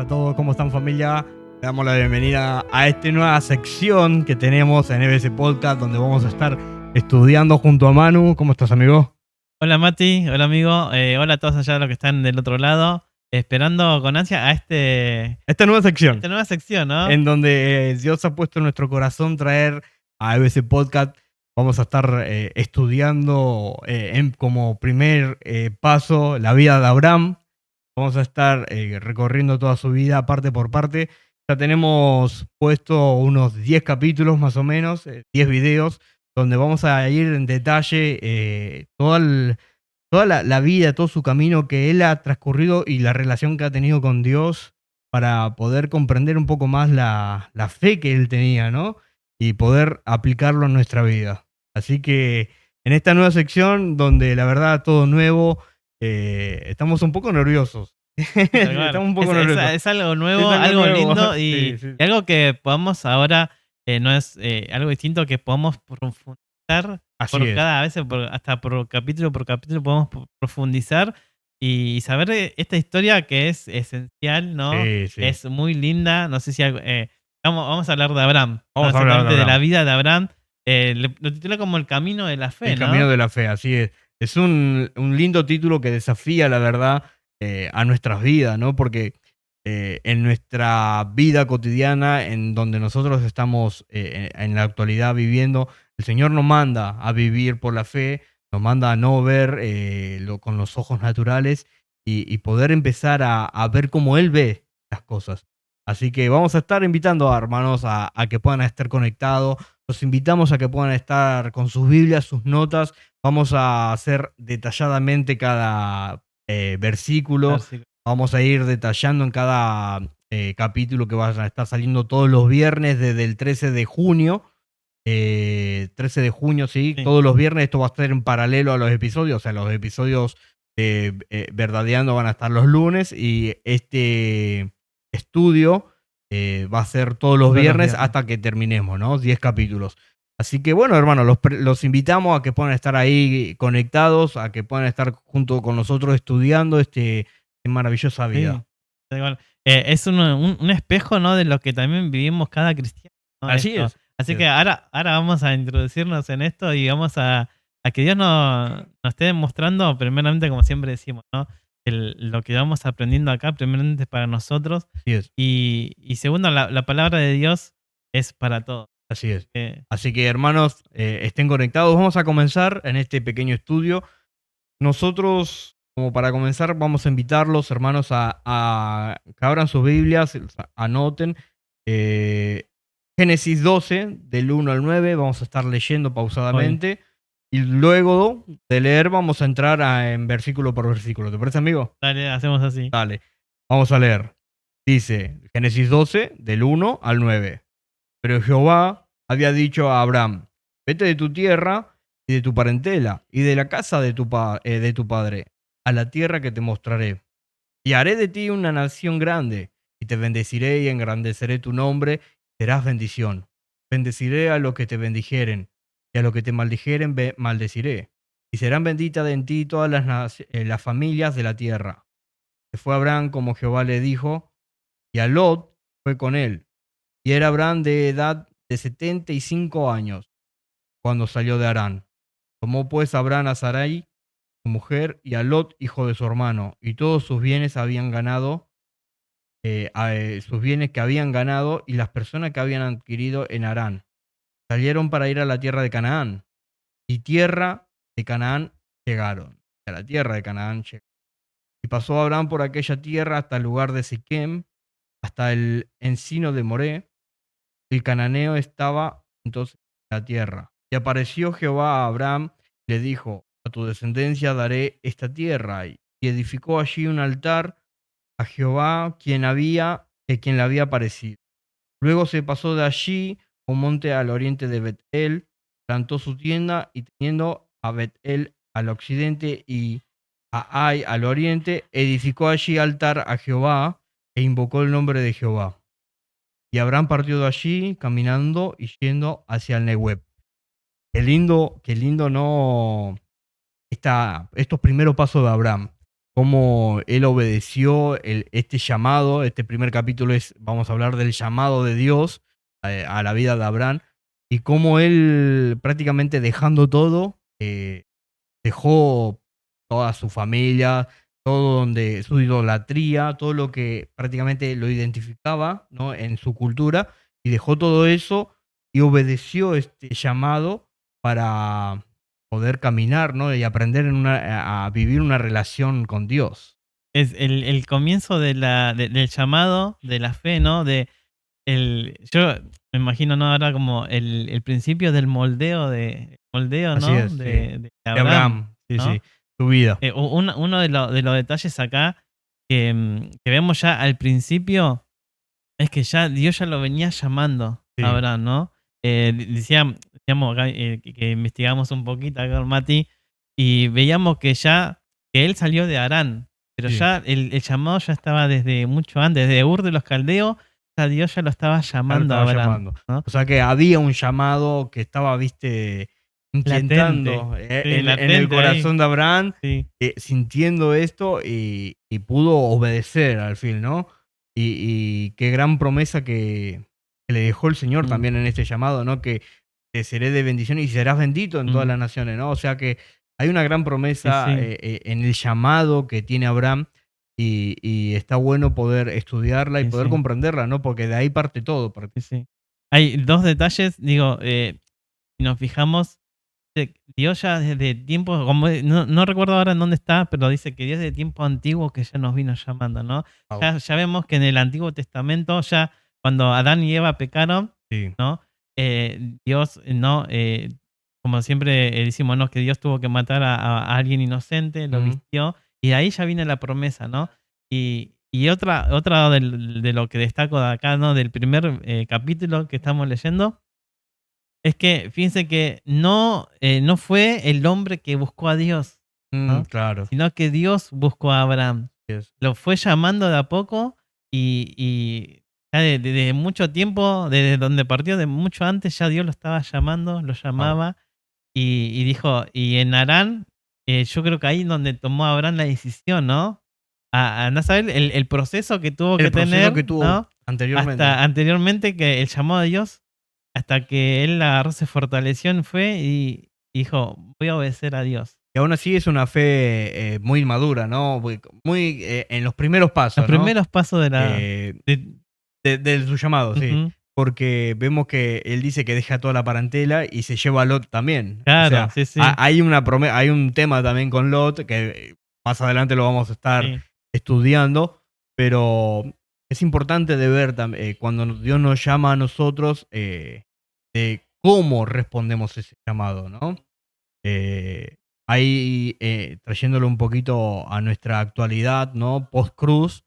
a todos, ¿cómo están, familia? Le damos la bienvenida a esta nueva sección que tenemos en EBS Podcast, donde vamos a estar estudiando junto a Manu. ¿Cómo estás, amigo? Hola Mati, hola amigo, hola a todos allá los que están del otro lado, esperando con ansia a Esta nueva sección, esta nueva sección, ¿no? en donde Dios ha puesto en nuestro corazón traer a EBS Podcast. Vamos a estar estudiando como primer paso la vida de Abraham. Vamos a estar recorriendo toda su vida parte por parte. Ya tenemos puesto unos 10 capítulos más o menos, 10 videos, donde vamos a ir en detalle toda la vida, todo su camino que él ha transcurrido y la relación que ha tenido con Dios para poder comprender un poco más la fe que él tenía, ¿no? Y poder aplicarlo en nuestra vida. Así que en esta nueva sección, donde la verdad todo nuevo, estamos un poco nerviosos. Estamos un poco nerviosos. Es algo nuevo, Es algo nuevo. lindo Sí, sí. y algo que podamos ahora, no es algo distinto que podamos profundizar Así por es. cada vez, hasta por capítulo podemos profundizar y saber de esta historia que es esencial, ¿no? Sí, sí. Es muy linda, no sé si vamos a hablar de Abraham, Vamos a hablar de básicamente de la Abraham. vida de Abraham. Lo titula como el camino de la fe, El ¿no? camino de la fe, así es. Es un lindo título que desafía, la verdad, a nuestras vidas, ¿no? Porque en nuestra vida cotidiana, en donde nosotros estamos en la actualidad viviendo, el Señor nos manda a vivir por la fe, nos manda a no ver con los ojos naturales y poder empezar a ver cómo Él ve las cosas. Así que vamos a estar invitando a hermanos a que puedan estar conectados. Los invitamos a que puedan estar con sus Biblias, sus notas. Vamos a hacer detalladamente cada versículo. Vamos a ir detallando en cada capítulo que van a estar saliendo todos los viernes desde el 13 de junio. 13 de junio, sí, todos los viernes. Esto va a estar en paralelo a los episodios. O sea, los episodios Verdadeando van a estar los lunes y este estudio va a ser todos los viernes hasta que terminemos, ¿no? 10 capítulos. Así que bueno, hermanos, los invitamos a que puedan estar ahí conectados, a que puedan estar junto con nosotros estudiando esta maravillosa vida. Sí, es un espejo, ¿no? De lo que también vivimos cada cristiano, ¿no? Así Esto. es. Así que ahora vamos a introducirnos en esto y vamos a que Dios nos esté mostrando, primeramente, como siempre decimos, ¿no? Lo que vamos aprendiendo acá, primeramente para nosotros. Así es. Y segundo, la palabra de Dios es para todos. Así es. Así que, hermanos, estén conectados. Vamos a comenzar en este pequeño estudio. Nosotros, como para comenzar, vamos a invitarlos, hermanos, a que abran sus Biblias, anoten. Génesis 12, del 1 al 9, vamos a estar leyendo pausadamente. Y luego de leer vamos a entrar en versículo por versículo. ¿Te parece, amigo? Dale, hacemos así. Dale, vamos a leer. Dice, Génesis 12, del 1 al 9. Pero Jehová había dicho a Abraham, vete de tu tierra y de tu parentela y de la casa de tu padre, a la tierra que te mostraré. Y haré de ti una nación grande, y te bendeciré y engrandeceré tu nombre, y serás bendición. Bendeciré a los que te bendijeren, y a los que te maldijeren maldeciré. Y serán benditas en ti todas las familias de la tierra. Se fue Abraham como Jehová le dijo, y a Lot fue con él. Y era Abraham de edad de 75 años cuando salió de Harán. Tomó pues Abraham a Sarai, su mujer, y a Lot, hijo de su hermano, y todos sus bienes habían ganado, sus bienes que habían ganado y las personas que habían adquirido en Harán. Salieron para ir a la tierra de Canaán, y tierra de Canaán llegaron. A la tierra de Canaán llegaron. Y pasó Abraham por aquella tierra hasta el lugar de Siquem, hasta el encino de Moré. El cananeo estaba entonces en la tierra. Y apareció Jehová a Abraham y le dijo, a tu descendencia daré esta tierra. Y edificó allí un altar a Jehová, quien le había aparecido. Luego se pasó de allí a un monte al oriente de Bet-el, plantó su tienda y teniendo a Bet-el al occidente y a Ai al oriente, edificó allí altar a Jehová e invocó el nombre de Jehová. Y Abraham partió de allí caminando y yendo hacia el Negueb. Qué lindo, ¿no? Estos primeros pasos de Abraham. cómo él obedeció este llamado. Este primer capítulo vamos a hablar del llamado de Dios a la vida de Abraham y cómo él prácticamente dejando todo, dejó toda su familia, todo donde su idolatría, todo lo que prácticamente lo identificaba, ¿no? En su cultura, y dejó todo eso y obedeció este llamado para poder caminar, ¿no? Y aprender a vivir una relación con Dios. Es el comienzo del llamado, de la fe, ¿no? Yo me imagino, ¿no? Ahora como el principio del moldeo, Así ¿no? es, sí. De De Abraham, Abraham, sí, ¿no? sí, su vida. Uno de los detalles acá que vemos ya al principio es que ya Dios ya lo venía llamando a Sí, Abraham, ¿no? Decíamos acá, que investigamos un poquito acá con Mati y veíamos que él salió de Harán, pero sí. ya el llamado ya estaba desde mucho antes, desde Ur de los Caldeos, ya Dios ya lo estaba Ya lo llamando a estaba Abraham, llamando. ¿no? O sea que había un llamado que estaba, viste, Latente, inquietando sí, en el latente ahí, corazón de Abraham, sí, sintiendo esto y pudo obedecer al fin, ¿no? Y qué gran promesa que le dejó el Señor mm, también en este llamado, ¿no? Que te seré de bendición y serás bendito en todas mm, las naciones, ¿no? O sea que hay una gran sí, promesa sí, en el llamado que tiene Abraham y está bueno poder estudiarla y sí, poder sí. comprenderla, ¿no? Porque de ahí parte todo. Sí, sí. Hay dos detalles, digo, si nos fijamos, Dios ya desde tiempo, como no recuerdo ahora en dónde está, pero dice que Dios de tiempo antiguo que ya nos vino llamando, ¿no? Wow. Ya vemos que en el Antiguo Testamento, ya cuando Adán y Eva pecaron, Sí. ¿no? Dios, ¿no? Como siempre decimos, ¿no? Que Dios tuvo que matar a alguien inocente, lo Ujú. vistió, y de ahí ya viene la promesa, ¿no? Y otra de lo que destaco de acá, ¿no? Del primer capítulo que estamos leyendo, es que fíjense que no fue el hombre que buscó a Dios, ¿no? Claro. Sino que Dios buscó a Abraham. Yes. Lo fue llamando de a poco y ya desde mucho tiempo, desde donde partió, de mucho antes, ya Dios lo estaba llamando, lo Wow. llamaba y dijo, y en Harán, yo creo que ahí es donde tomó Abraham la decisión, ¿no? Andá a saber el proceso que tuvo que El proceso tener, que tuvo ¿no? anteriormente. Hasta anteriormente que el llamado de Dios, hasta que él agarró, se fortaleció, fue y dijo, voy a obedecer a Dios. Y aún así es una fe muy madura, ¿no? Muy en los primeros Los pasos, ¿no? primeros pasos de la... Eh, de- de su llamado, sí. Ujú, Porque vemos que él dice que deja toda la parentela y se lleva a Lot también. O claro, sea, sí, sí, hay un tema también con Lot que más adelante lo vamos a estar sí, estudiando, pero es importante de ver cuando Dios nos llama a nosotros, de cómo respondemos ese llamado, ¿no? Ahí, trayéndolo un poquito a nuestra actualidad, ¿no? Post-cruz,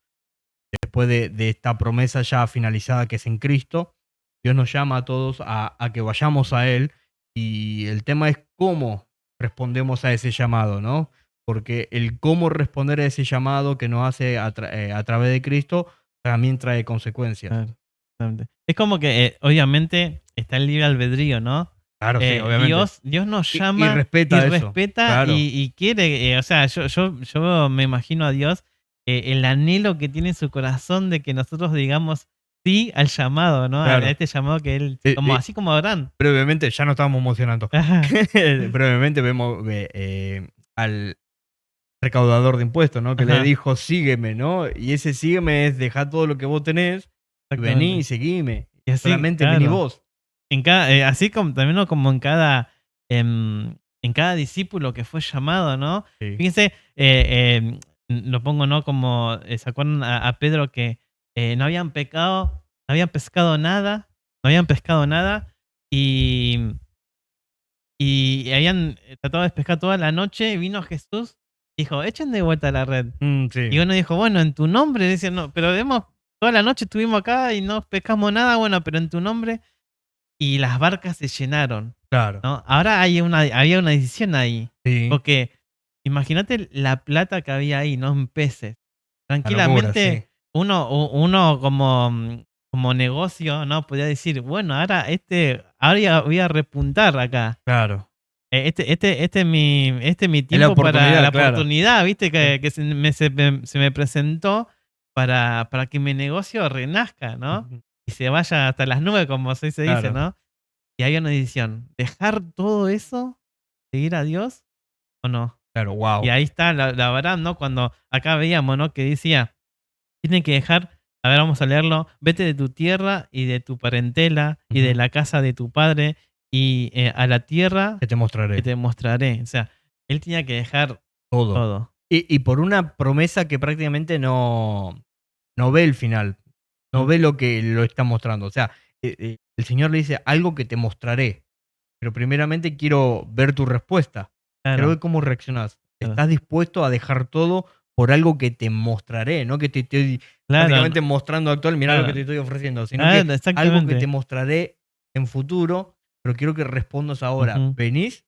después de esta promesa ya finalizada que es en Cristo, Dios nos llama a todos a que vayamos a Él y el tema es cómo respondemos a ese llamado, ¿no? Porque el cómo responder a ese llamado que nos hace a través de Cristo también trae consecuencias. claro, exactamente. Es como que, obviamente, está el libre albedrío, ¿no? Claro, sí, obviamente. Dios nos Y llama y respeta eso, respeta claro. y quiere, o sea, yo me imagino a Dios, el anhelo que tiene en su corazón de que nosotros digamos sí al llamado, ¿no? A Claro. este llamado que él, Eh, como eh, así como Abraham. brevemente, ya nos estamos emocionando. Ajá, Brevemente vemos al recaudador de impuestos, ¿no? Que le ajá, dijo, sígueme, ¿no? Y ese sígueme es dejar todo lo que vos tenés y vení y exactamente. seguime. Y así, Solamente vení claro. vos. Así como también, ¿no? Como en cada discípulo que fue llamado, ¿no? Sí, Fíjense, lo pongo, ¿no? Como, ¿se acuerdan a Pedro que no habían pecado, no habían pescado nada, no habían pescado nada y, y habían tratado de pescar toda la noche y vino Jesús, dijo, echen de vuelta la red. sí, Y uno dijo, bueno, en tu nombre, dice, no, pero toda la noche estuvimos acá y no pescamos nada, bueno, pero en tu nombre y las barcas se llenaron, claro. ¿no? Ahora había una decisión ahí, Sí, porque imagínate la plata que había ahí, ¿no? En peces. la locura, Tranquilamente, sí. uno como negocio, ¿no? Podía decir, bueno, ahora voy a repuntar acá. Claro. este es mi Es la tiempo para la oportunidad, claro. oportunidad, ¿viste? Sí. Que se me presentó para que mi negocio renazca, ¿no? Ujú. Y se vaya hasta las nubes, como se dice, Claro, ¿no? Y hay una decisión, ¿dejar todo eso, seguir a Dios o no? claro, Y wow. ahí está la verdad, ¿no? Cuando acá veíamos, ¿no? Que decía, tienen que dejar, a ver, vamos a leerlo, vete de tu tierra y de tu parentela y de Ujú. la casa de tu padre y a la tierra Que te que mostraré te mostraré. O sea, él tenía que dejar todo. todo. Y por una promesa que prácticamente no ve el final, no Mm, ve lo que lo está mostrando. O sea, el Señor le dice algo que te mostraré, pero primeramente quiero ver tu respuesta. Quiero claro, ver cómo reaccionas. claro. ¿Estás dispuesto a dejar todo por algo que te mostraré? No que te estoy Claro, prácticamente mostrando actual, mirá lo que claro, te estoy ofreciendo, sino que claro, algo que te exactamente. mostraré en futuro, pero quiero que respondas ahora. Ujú. ¿Venís?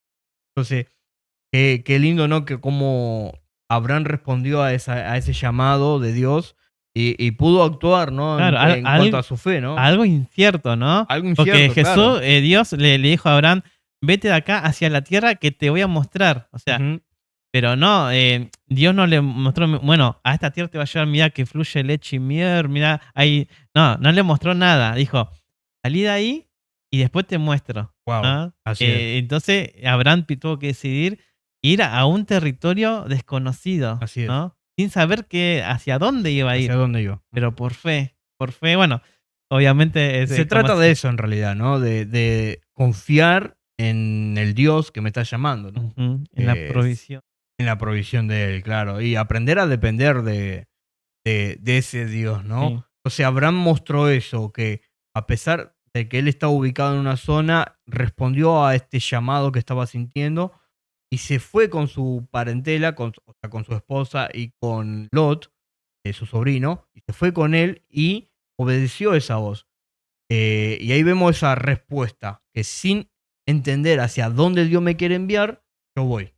Entonces, qué lindo, ¿no? Que cómo Abraham respondió a ese llamado de Dios y pudo actuar, ¿no? Claro, En cuanto a su fe, ¿no? algo incierto, ¿no? Algo Porque incierto, claro. Jesús, Dios le dijo a Abraham, vete de acá hacia la tierra que te voy a mostrar. O sea, Ujú. pero no, Dios no le mostró, bueno, a esta tierra te va a llevar, mira que fluye leche y miel, mira, ahí, no le mostró nada. Dijo, salí de ahí y después te muestro. Wow, ¿Ah? así es, Entonces Abraham tuvo que decidir ir a un territorio desconocido, así es. ¿no? Sin saber hacia dónde iba a ¿Hacia ir, dónde iba? pero por fe, bueno, obviamente es Se como trata de eso en realidad, ¿no? De confiar en el Dios que me está llamando, ¿no? ujú, en la Es provisión. en la provisión de Él, claro. Y aprender a depender de ese Dios, ¿no? Sí, O sea, Abraham mostró eso, que a pesar de que él estaba ubicado en una zona, respondió a este llamado que estaba sintiendo y se fue con su parentela, o sea, con su esposa y con Lot, su sobrino, y se fue con él y obedeció esa voz. Y ahí vemos esa respuesta, que sin entender hacia dónde Dios me quiere enviar, yo voy,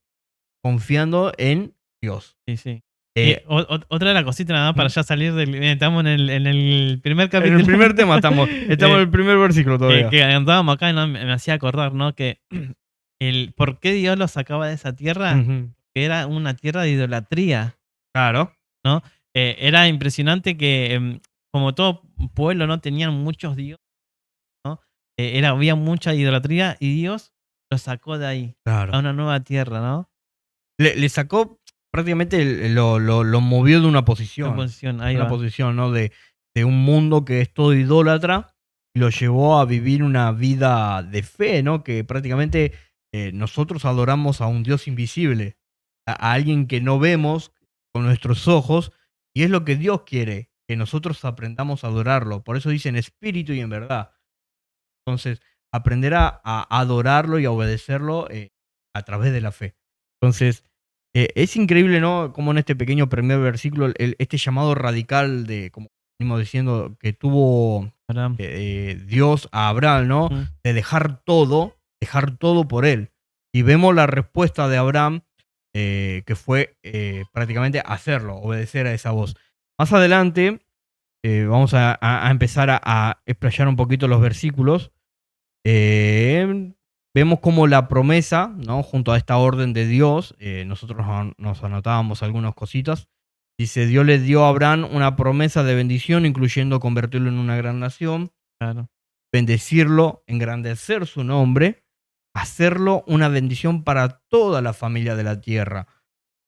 confiando en Dios. sí, sí. Y Eh, otra de las cositas nada más para ujú. ya salir del. Estamos en el primer En el capítulo. primer tema estamos en eh, el primer versículo todavía. que andábamos acá, ¿no? Me hacía acordar, ¿no? Que el por qué Dios los sacaba de esa tierra, Ujú. que era una tierra de idolatría, Claro, ¿no? Era impresionante que, como todo pueblo, ¿no? Tenían muchos dioses, ¿no? Había mucha idolatría y Dios los sacó de ahí, a claro. una nueva tierra, ¿no? Le sacó prácticamente, lo movió Una posición, ahí de una va. posición, ¿no? De un mundo que es todo idólatra, y lo llevó a vivir una vida de fe, ¿no? Que prácticamente nosotros adoramos a un Dios invisible, a alguien que no vemos con nuestros ojos, y es lo que Dios quiere, que nosotros aprendamos a adorarlo. Por eso dicen espíritu y en verdad. Entonces, aprender a adorarlo y a obedecerlo a través de la fe. Entonces, es increíble, ¿no? Como en este pequeño primer versículo, este llamado radical de, como venimos diciendo, que tuvo Abraham. Dios a Abraham, ¿no? Mm, De dejar todo por él. Y vemos la respuesta de Abraham, que fue prácticamente hacerlo, obedecer a esa voz. Más adelante, vamos a empezar a explayar un poquito los versículos. Eh, Vemos como la promesa, ¿no? Junto a esta orden de Dios, nosotros nos anotábamos algunas cositas. Dice, Dios le dio a Abraham una promesa de bendición, incluyendo convertirlo en una gran nación, claro. bendecirlo, engrandecer su nombre, hacerlo una bendición para toda la familia de la tierra.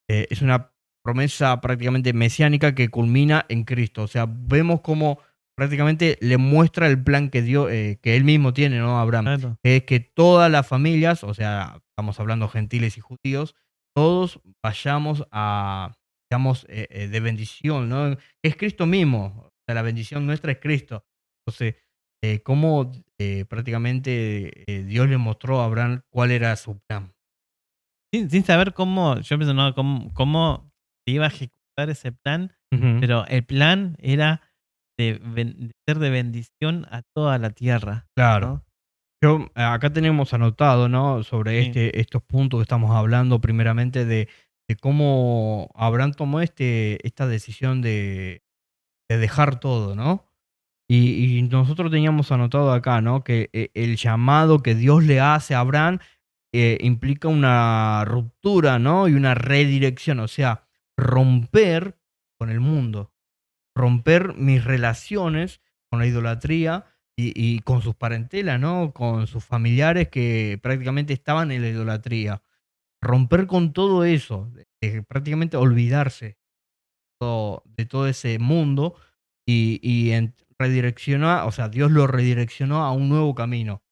Es una promesa prácticamente mesiánica que culmina en Cristo. O sea, vemos cómo prácticamente le muestra el plan que Dios, que él mismo tiene, ¿no? Abraham, Claro. que es que todas las familias, o sea, estamos hablando gentiles y judíos, todos vayamos a, digamos, de bendición, ¿no? Es Cristo mismo. O sea, la bendición nuestra es Cristo. Entonces, cómo prácticamente Dios le mostró a Abraham cuál era su plan. Sin saber cómo, yo pienso, no, cómo se iba a ejecutar ese plan, Ujú. pero el plan era de ser de bendición a toda la tierra, Claro. ¿no? Yo, acá tenemos anotado, ¿no? Sobre Sí, estos puntos que estamos hablando, primeramente de cómo Abraham tomó esta decisión de dejar todo, ¿no? Y nosotros teníamos anotado acá, ¿no? Que el llamado que Dios le hace a Abraham implica una ruptura, ¿no? Y una redirección, o sea, romper con el mundo, romper mis relaciones con la idolatría y con sus parentelas, ¿no? Con sus familiares que prácticamente estaban en la idolatría. Romper con todo eso, prácticamente olvidarse de todo ese mundo y redireccionar, o sea, Dios lo redireccionó a un nuevo camino.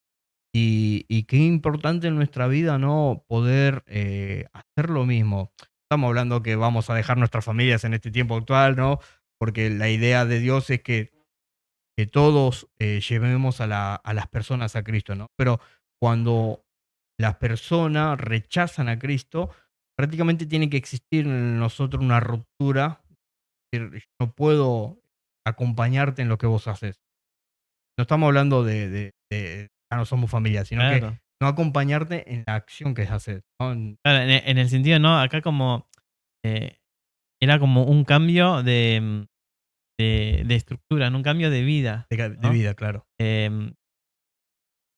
Y qué importante en nuestra vida, ¿no? Poder hacer lo mismo. Estamos hablando que vamos a dejar nuestras familias en este tiempo actual, ¿no? Porque la idea de Dios es que todos llevemos a las personas a Cristo, ¿no? Pero cuando las personas rechazan a Cristo, prácticamente tiene que existir en nosotros una ruptura. Yo no puedo acompañarte en lo que vos haces. No estamos hablando ya no somos familia, sino que Claro. no acompañarte en la acción que haces, ¿no? Claro, en el sentido, ¿no? Acá como eh, era como un cambio de estructura, ¿no? Un cambio de vida, De ¿no? vida, claro. Em,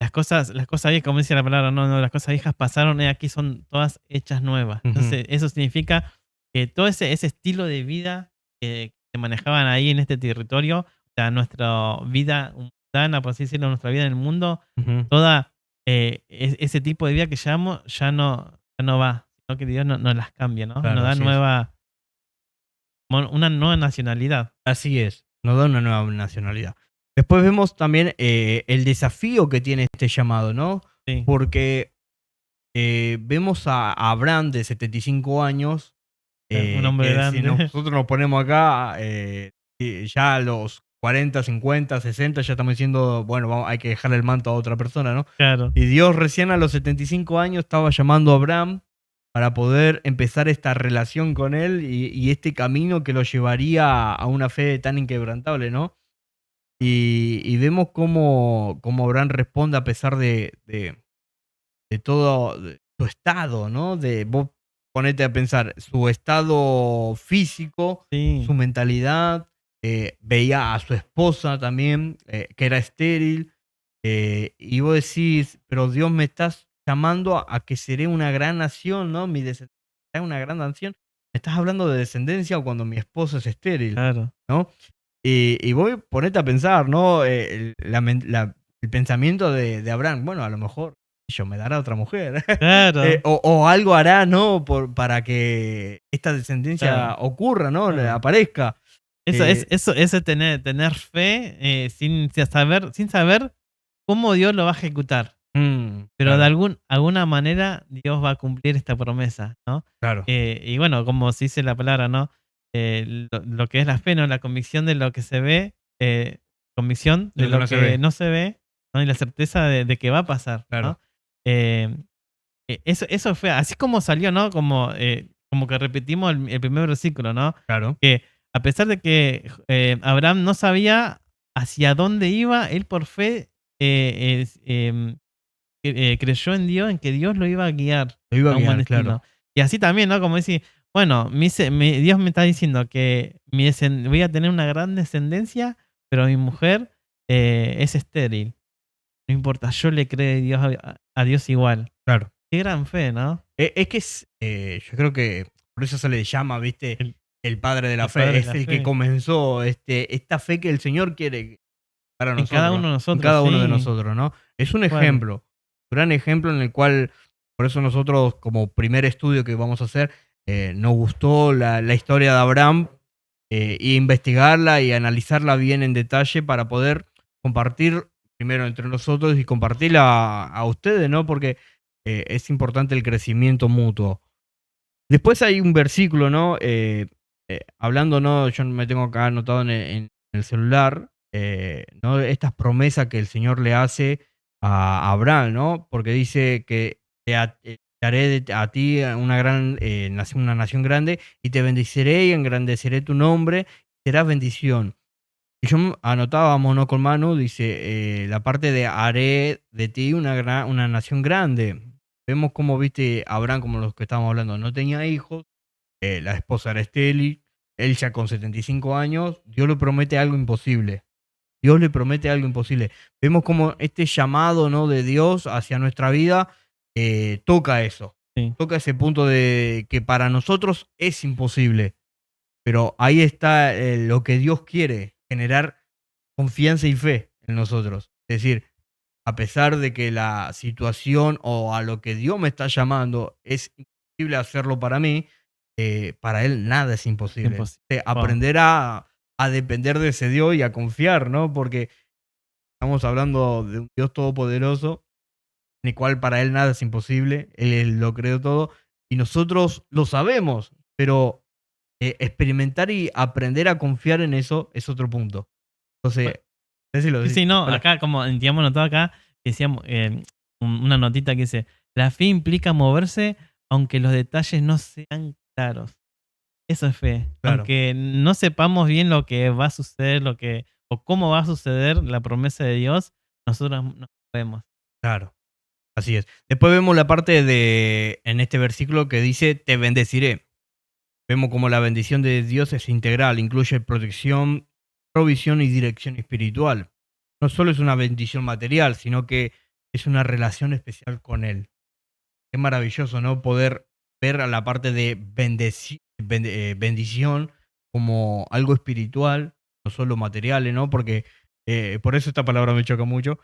las cosas viejas, como dice la palabra, no, no, las cosas viejas pasaron y aquí son todas hechas nuevas. Ujú, Entonces, eso significa que todo ese estilo de vida que manejaban ahí en este territorio, o sea, nuestra vida mundana, por así decirlo, nuestra vida en el mundo, ujú. toda ese tipo de vida que llevamos ya no va, sino que Dios nos las cambia, ¿no? Nos Claro, da así es. una nueva nacionalidad. Así es, nos da una nueva nacionalidad. Después vemos también el desafío que tiene este llamado, ¿no? Sí, Porque vemos a Abraham de 75 años, un hombre que si grande, nosotros nos ponemos acá, ya a los 40, 50, 60, ya estamos diciendo, bueno, hay que dejarle el manto a otra persona, ¿no? claro, Y Dios recién a los 75 años estaba llamando a Abraham para poder empezar esta relación con él y este camino que lo llevaría a una fe tan inquebrantable, ¿no? Y vemos cómo Abraham responde a pesar de todo su estado, ¿no? Vos ponete a pensar, su estado físico, sí, su mentalidad, veía a su esposa también, que era estéril, y vos decís, pero Dios me estás llamando a que seré una gran nación, ¿no? Mi descendencia será una gran nación. Me estás hablando de descendencia cuando mi esposa es estéril, claro, ¿no? Y voy ponete a pensar, ¿no? El pensamiento de Abraham, bueno, a lo mejor yo me dará otra mujer. claro, O algo hará, ¿no? Para que esta descendencia claro. ocurra, ¿no? Claro. Aparezca. Eh, Eso es tener fe sin saber cómo Dios lo va a ejecutar. Pero de claro, alguna manera Dios va a cumplir esta promesa, ¿no? claro. Y bueno, como se dice la palabra, ¿no? Lo que es la fe, ¿no? La convicción de lo que se ve, convicción De de lo que lo no se que ve. no se ve, ¿no? Y la certeza de que va a pasar, ¿no? Claro, Eh, eso fue, así como salió, ¿no? Como que repetimos el primer versículo, ¿no? claro. Que a pesar de que Abraham no sabía hacia dónde iba, él por fe creyó en Dios, en que Dios lo iba a guiar Lo iba a a un buen guiar, destino. claro. Y así también, ¿no? Como decir, bueno, Dios me está diciendo que voy a tener una gran descendencia, pero mi mujer es estéril. No importa, yo le creo a Dios igual. Claro. Qué gran fe, ¿no? Es que yo creo que por eso se le llama, ¿viste? El, El padre de la el padre fe. de Es la el que fe. comenzó esta fe que el Señor quiere para En cada nosotros, uno de en nosotros, cada uno de sí. nosotros, ¿no? Es un Tal cual. ejemplo, un gran ejemplo en el cual, por eso nosotros, como primer estudio que vamos a hacer, nos gustó la historia de Abraham, y investigarla y analizarla bien en detalle para poder compartir primero entre nosotros y compartirla a ustedes, ¿no? Porque es importante el crecimiento mutuo. Después hay un versículo, ¿no? Hablando, ¿no? Yo me tengo acá anotado en el celular, ¿no? Estas promesas que el Señor le hace a Abraham, ¿no? Porque dice que te haré a ti una nación grande y te bendeciré y engrandeceré tu nombre, serás bendición. Y yo anotábamos, ¿no? Con Manu, dice la parte de haré de ti una nación grande. Vemos cómo, viste, Abraham, como los que estábamos hablando, no tenía hijos, la esposa era estéril, él ya con 75 años, Dios le promete algo imposible. Dios le promete algo imposible. Vemos como este llamado, ¿no? De Dios hacia nuestra vida toca eso. Sí. Toca ese punto de que para nosotros es imposible. Pero ahí está lo que Dios quiere, generar confianza y fe en nosotros. Es decir, a pesar de que la situación o a lo que Dios me está llamando es imposible hacerlo para mí, para Él nada es imposible. Imposible. Wow. Aprender a depender de ese Dios y a confiar, ¿no? Porque estamos hablando de un Dios todopoderoso, en el cual para Él nada es imposible, Él lo creó todo, y nosotros lo sabemos, pero experimentar y aprender a confiar en eso es otro punto. Entonces, decilo, Sí, sí, no, hola. acá como teníamos notado acá, decíamos una notita que dice, la fe implica moverse aunque los detalles no sean claros. Eso es fe. Claro, Aunque no sepamos bien lo que va a suceder, o cómo va a suceder la promesa de Dios, nosotros nos movemos. claro. Así es. Después vemos la parte en este versículo que dice, te bendeciré. Vemos como la bendición de Dios es integral, incluye protección, provisión y dirección espiritual. No solo es una bendición material, sino que es una relación especial con Él. Es maravilloso, ¿no? Poder ver a la parte de bendición como algo espiritual, no solo material, ¿no? Porque por eso esta palabra me choca mucho,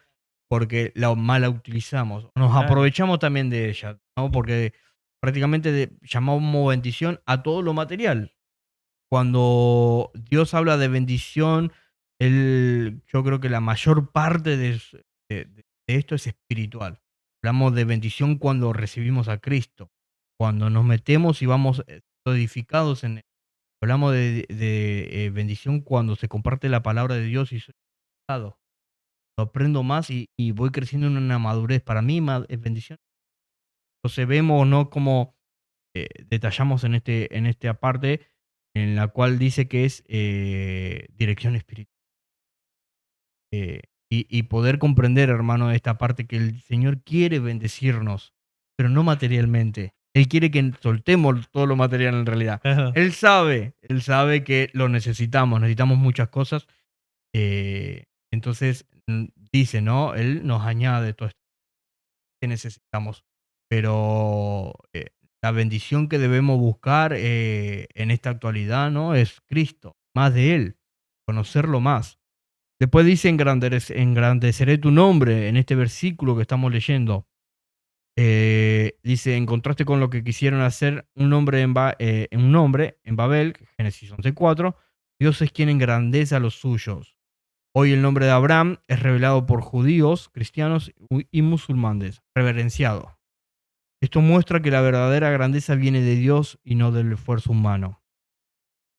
porque la mala utilizamos, nos Claro. aprovechamos también de ella, ¿no? Porque prácticamente llamamos bendición a todo lo material. Cuando Dios habla de bendición, yo creo que la mayor parte de esto es espiritual. Hablamos de bendición cuando recibimos a Cristo, cuando nos metemos y vamos edificados en él. Hablamos de bendición cuando se comparte la palabra de Dios y soy edificado. Lo aprendo más y voy creciendo en una madurez. Para mí es bendición. Entonces vemos, ¿no?, cómo detallamos en esta parte en la cual dice que es dirección espiritual. Y poder comprender, hermano, esta parte que el Señor quiere bendecirnos, pero no materialmente. Él quiere que soltemos todo lo material en realidad. Claro. Él sabe que lo necesitamos muchas cosas. Entonces dice, ¿no? Él nos añade todo esto que necesitamos. Pero la bendición que debemos buscar en esta actualidad, ¿no? Es Cristo, más de Él, conocerlo más. Después dice, engrandeceré tu nombre en este versículo que estamos leyendo. Dice, en contraste con lo que quisieron hacer un nombre en Babel, Génesis 11:4, Dios es quien engrandece a los suyos. Hoy el nombre de Abraham es revelado por judíos, cristianos y musulmanes, reverenciado. Esto muestra que la verdadera grandeza viene de Dios y no del esfuerzo humano.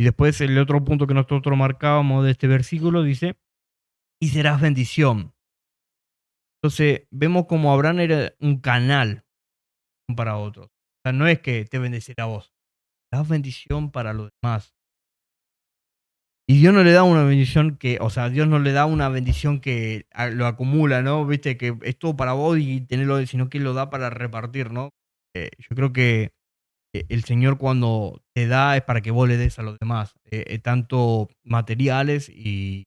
Y después el otro punto que nosotros marcábamos de este versículo dice, y serás bendición. Entonces vemos como Abraham era un canal para otros. O sea, no es que te bendecirá a vos, das bendición para los demás. Y Dios no le da una bendición Dios no le da una bendición que lo acumula, ¿no? Viste, que es todo para vos y tenerlo, sino que lo da para repartir, ¿no? Yo creo que el Señor cuando te da es para que vos le des a los demás, tanto materiales y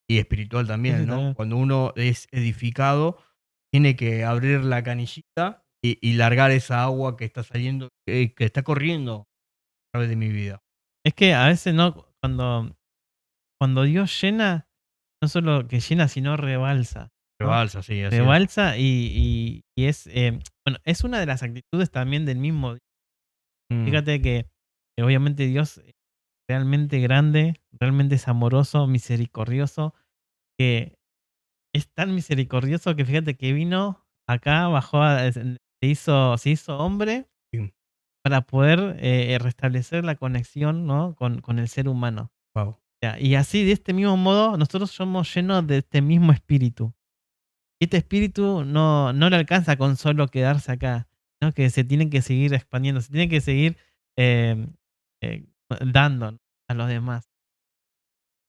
espiritual Sí, sí, también, ¿no? también. Cuando uno es edificado, tiene que abrir la canillita y largar esa agua que está saliendo, que está corriendo a través de mi vida. Es que a veces no, cuando Dios llena, no solo que llena, sino rebalsa, ¿no? Rebalsa, sí, así es. Rebalsa y es, bueno, es una de las actitudes también del mismo Dios. Mm, Fíjate que obviamente Dios es realmente grande, realmente es amoroso, misericordioso, que es tan misericordioso que fíjate que vino acá, bajó, se hizo hombre sí, para poder restablecer la conexión, ¿no?, con el ser humano. guau. Ya, y así, de este mismo modo, nosotros somos llenos de este mismo espíritu. Y este espíritu no le alcanza con solo quedarse acá, ¿no? Que se tiene que seguir expandiendo, se tiene que seguir eh, eh, dando, ¿no?, a los demás.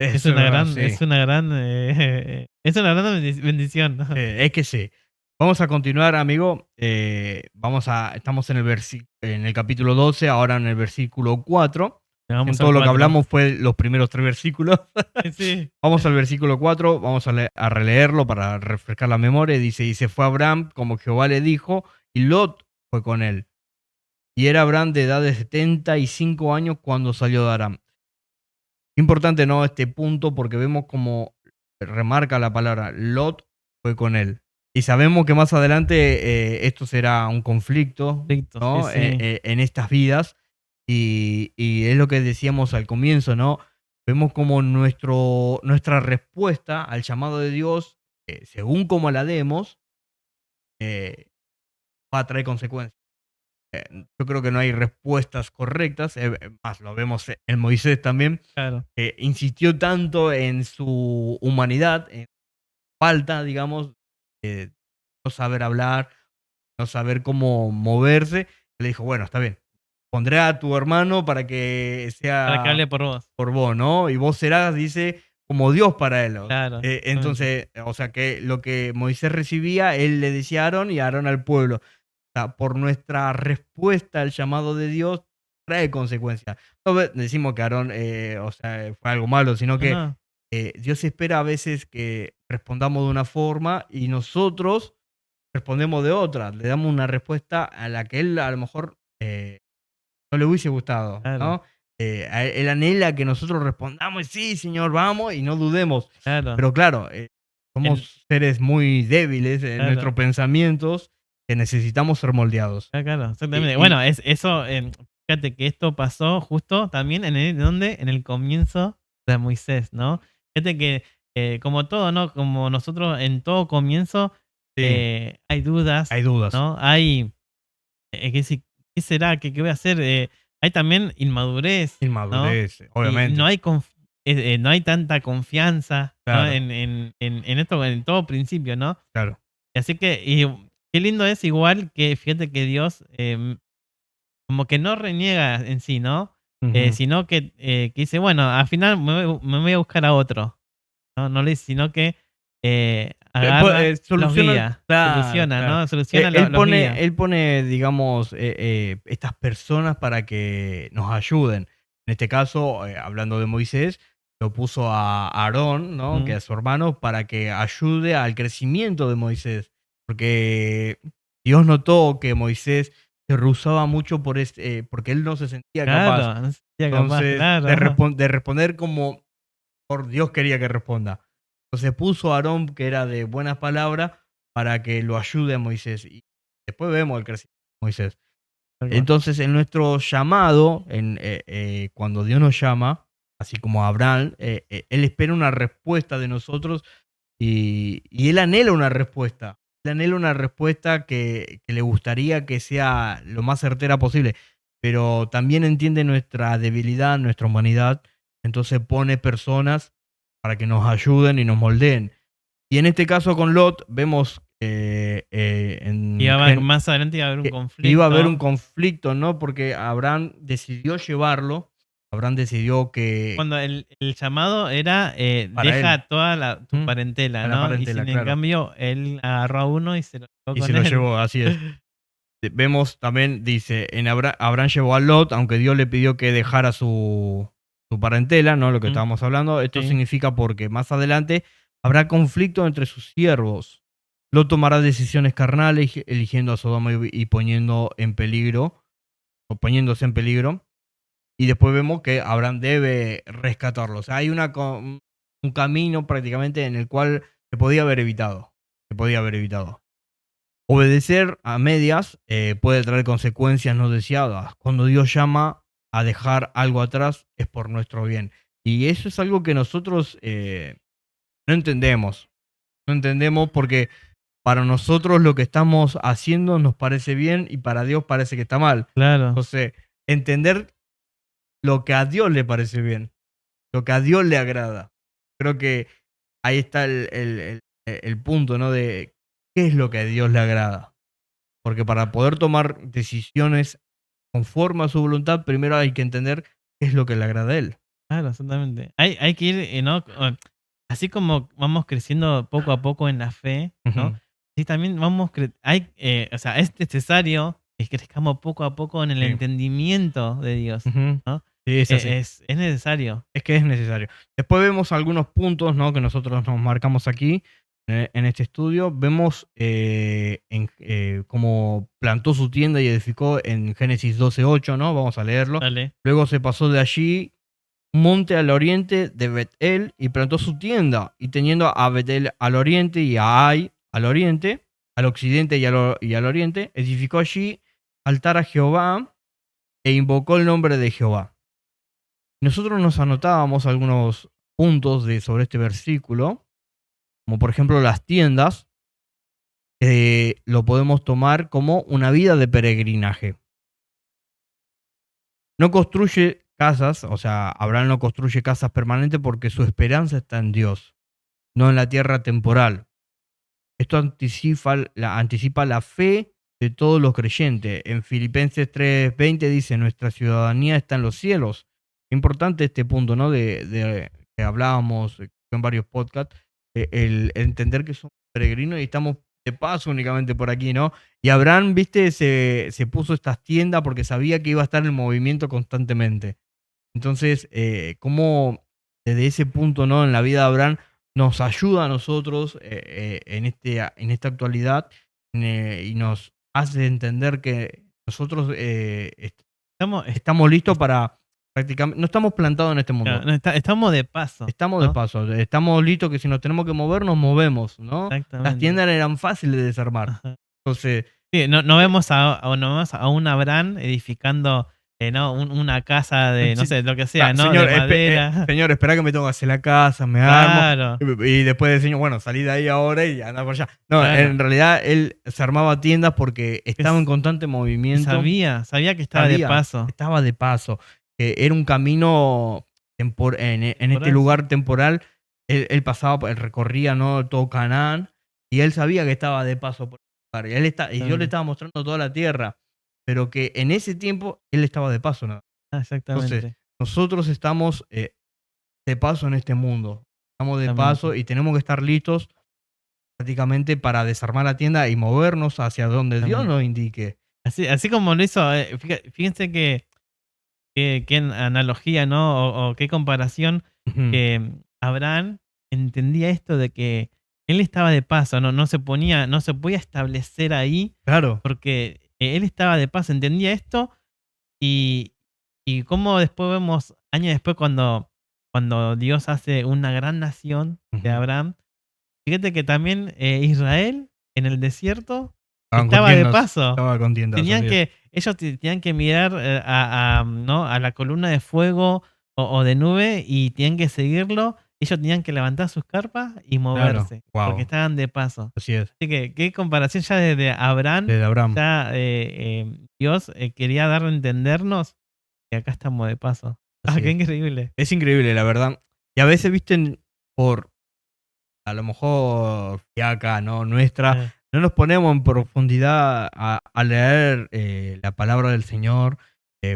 Es Eso es una verdad, gran, sí. es una gran, es una gran bendición, ¿no? Es que sí. Vamos a continuar, amigo. Estamos en el capítulo 12, ahora en el versículo 4. En Vamos al todo lo que 4. hablamos fue los primeros 3 versículos. Sí. Vamos al versículo 4, vamos a releerlo para refrescar la memoria. Dice, y se fue Abraham como Jehová le dijo, y Lot fue con él. Y era Abraham de edad de 75 años cuando salió de Aram. Importante, ¿no? Este punto, porque vemos como remarca la palabra Lot fue con él. Y sabemos que más adelante esto será un conflicto, Perfecto, sí, ¿no? sí. En estas vidas. Y es lo que decíamos al comienzo, ¿no? Vemos como nuestra respuesta al llamado de Dios, según como la demos, eh, va a traer consecuencias. Yo creo que no hay respuestas correctas, más lo vemos en Moisés también, Claro, que insistió tanto en su humanidad, en falta, digamos, de no saber hablar, no saber cómo moverse, que le dijo, bueno, está bien, pondré a tu hermano para que para que sea hable por vos. por vos, ¿no? Y vos serás, dice, como Dios para él. Claro, exactamente. Entonces, o sea, que lo que Moisés recibía, él le decía a Aarón y Aarón al pueblo. O sea, por nuestra respuesta al llamado de Dios, trae consecuencias. No decimos que Aarón, o sea, fue algo malo, sino No, que no, Dios espera a veces que respondamos de una forma y nosotros respondemos de otra. Le damos una respuesta a la que él a lo mejor no le hubiese gustado, claro, ¿no? Él anhela que nosotros respondamos, sí, Señor, vamos, y no dudemos. claro, Pero claro, el, somos seres muy débiles en claro, nuestros pensamientos que necesitamos ser moldeados. claro, Y, exactamente. y- Bueno, es eso, fíjate que esto pasó justo también ¿dónde? En el comienzo de Moisés, ¿no? Fíjate que como todo, ¿no? Como nosotros en todo comienzo sí, hay dudas, hay dudas, ¿no? Hay ¿qué será? ¿Qué voy a hacer? Hay también inmadurez, ¿no? inmadurez, Y obviamente, no hay tanta confianza, ¿no? claro, En esto, en todo principio, ¿no? claro. Así que, y qué lindo es igual que fíjate que Dios como que no reniega en sí, ¿no? Ujú. Sino que dice, bueno, al final me voy a buscar a otro, ¿no? No le dice, sino que agarra, los Soluciona, guía, claro, soluciona, claro. ¿no? Soluciona, los guía. Él pone, digamos, estas personas para que nos ayuden. En este caso, hablando de Moisés, lo puso a Aarón, ¿no? Que Ujú. es su hermano, para que ayude al crecimiento de Moisés. Porque Dios notó que Moisés se rehusaba mucho porque él no se sentía capaz. Claro, no se sentía capaz, Entonces, claro. de responder como por Dios quería que responda. Entonces puso a Aarón, que era de buenas palabras, para que lo ayude a Moisés. Y después vemos el crecimiento de Moisés. Tal cual. Entonces, en nuestro llamado, cuando Dios nos llama, así como a Abraham, Él espera una respuesta de nosotros y Él anhela una respuesta. Él anhela una respuesta que le gustaría que sea lo más certera posible, pero también entiende nuestra debilidad, nuestra humanidad, entonces pone personas para que nos ayuden y nos moldeen. Y en este caso con Lot vemos Más adelante iba a haber un que iba a haber un conflicto. conflicto, ¿no? Porque Abraham decidió llevarlo, Abraham decidió que Cuando el llamado era para él, deja toda tu ¿m? parentela, A la ¿no? Y parentela, sin en claro, cambio, él agarró a uno y se lo llevó y se con lo él. llevó, así es. Vemos también, dice, Abraham llevó a Lot, aunque Dios le pidió que dejara su parentela, ¿no? Lo que Mm, estábamos hablando. Esto sí. significa porque más adelante habrá conflicto entre sus siervos. Lot tomará decisiones carnales, eligiendo a Sodoma y poniendo en peligro, o poniéndose en peligro. Y después vemos que Abraham debe rescatarlo. O sea, hay un camino prácticamente en el cual se podía haber evitado. Se podía haber evitado. Obedecer a medias puede traer consecuencias no deseadas. Cuando Dios llama a dejar algo atrás es por nuestro bien. Y eso es algo que nosotros no entendemos. No entendemos porque para nosotros lo que estamos haciendo nos parece bien y para Dios parece que está mal. Claro, Entonces, entender lo que a Dios le parece bien, lo que a Dios le agrada. Creo que ahí está el punto, ¿no? De qué es lo que a Dios le agrada. Porque para poder tomar decisiones conforme a su voluntad, primero hay que entender qué es lo que le agrada a él. claro, exactamente. Hay que ir, ¿no? Así como vamos creciendo poco a poco en la fe, ¿no? Ujú, Sí, también o sea, es necesario que crezcamos poco a poco en el sí, entendimiento de Dios, ujú, ¿no? sí, es así. Es necesario. Es que es necesario. Después vemos algunos puntos, ¿no? Que nosotros nos marcamos aquí, en este estudio, vemos cómo plantó su tienda y edificó en Génesis 12:8, ¿no? Vamos a leerlo. Dale. Luego se pasó de allí un monte al oriente de Betel y plantó su tienda, y teniendo a Betel al oriente y a Ai al oriente, al occidente y al oriente, edificó allí altar a Jehová e invocó el nombre de Jehová. Nosotros nos anotábamos algunos puntos sobre este versículo, como por ejemplo las tiendas, lo podemos tomar como una vida de peregrinaje. No construye casas, o sea, Abraham no construye casas permanentes porque su esperanza está en Dios, no en la tierra temporal. Esto anticipa la fe de todos los creyentes. En Filipenses 3:20 dice, nuestra ciudadanía está en los cielos. Importante este punto, ¿no? Que hablábamos en varios podcasts, el entender que somos peregrinos y estamos de paso únicamente por aquí, ¿no? Y Abraham, viste, se puso estas tiendas porque sabía que iba a estar en movimiento constantemente. Entonces, cómo desde ese punto, ¿no? En la vida de Abraham nos ayuda a nosotros en esta actualidad, y nos hace entender que nosotros Estamos, estamos listos para prácticamente, no estamos plantados en este mundo, no, estamos de paso, estamos de ¿no? paso, estamos listos que si nos tenemos que mover, nos movemos, ¿no? Las Exactamente. tiendas eran fáciles de desarmar. Ajá. Entonces, Sí, no vemos no vemos a un Abraham edificando ¿no? una casa de, no sí, sé, lo que sea, ¿no? señor, De madera. señor, espera que me tengo que hacer la casa, me Claro, armo. Y después del señor, bueno, salí de ahí ahora y anda por allá. No, claro. en realidad él se armaba tiendas porque estaba en constante Y movimiento. sabía que estaba de Sabía, paso. estaba de paso. Era un camino en este Temporal. lugar temporal. Él pasaba, él recorría, ¿no? Todo Canaán, y él sabía que estaba de paso por el lugar. Y Dios le estaba mostrando toda la tierra, pero que en ese tiempo él estaba de paso, ¿no? Entonces, Exactamente. nosotros estamos de paso en este mundo. Estamos de Exactamente. paso y tenemos que estar listos prácticamente para desarmar la tienda y movernos hacia donde Dios Exactamente. nos indique. Así como lo hizo, fíjense qué analogía, ¿no? O qué comparación, Ujú. que Abraham entendía esto de que él estaba de paso, no se podía establecer ahí Claro. porque él estaba de paso, entendía esto. Y cómo después vemos, años después, cuando Dios hace una gran nación de Ujú. Abraham, fíjate que también Israel en el desierto Estaban con estaba de tiendas, paso. estaba con tiendas, así es. Ellos tenían que mirar ¿no? a la columna de fuego o de nube y tenían que seguirlo. Ellos tenían que levantar sus carpas y Claro, moverse, porque wow, estaban de paso. así es. Así que, qué comparación ya desde Abraham, Desde Abraham. ya Dios quería dar a entendernos que acá estamos de paso. Así Qué es. increíble. Es increíble, la verdad. Y a veces, viste, por a lo mejor fiaca, ¿no? Nuestra, Eh, no nos ponemos en profundidad a leer la palabra del Señor.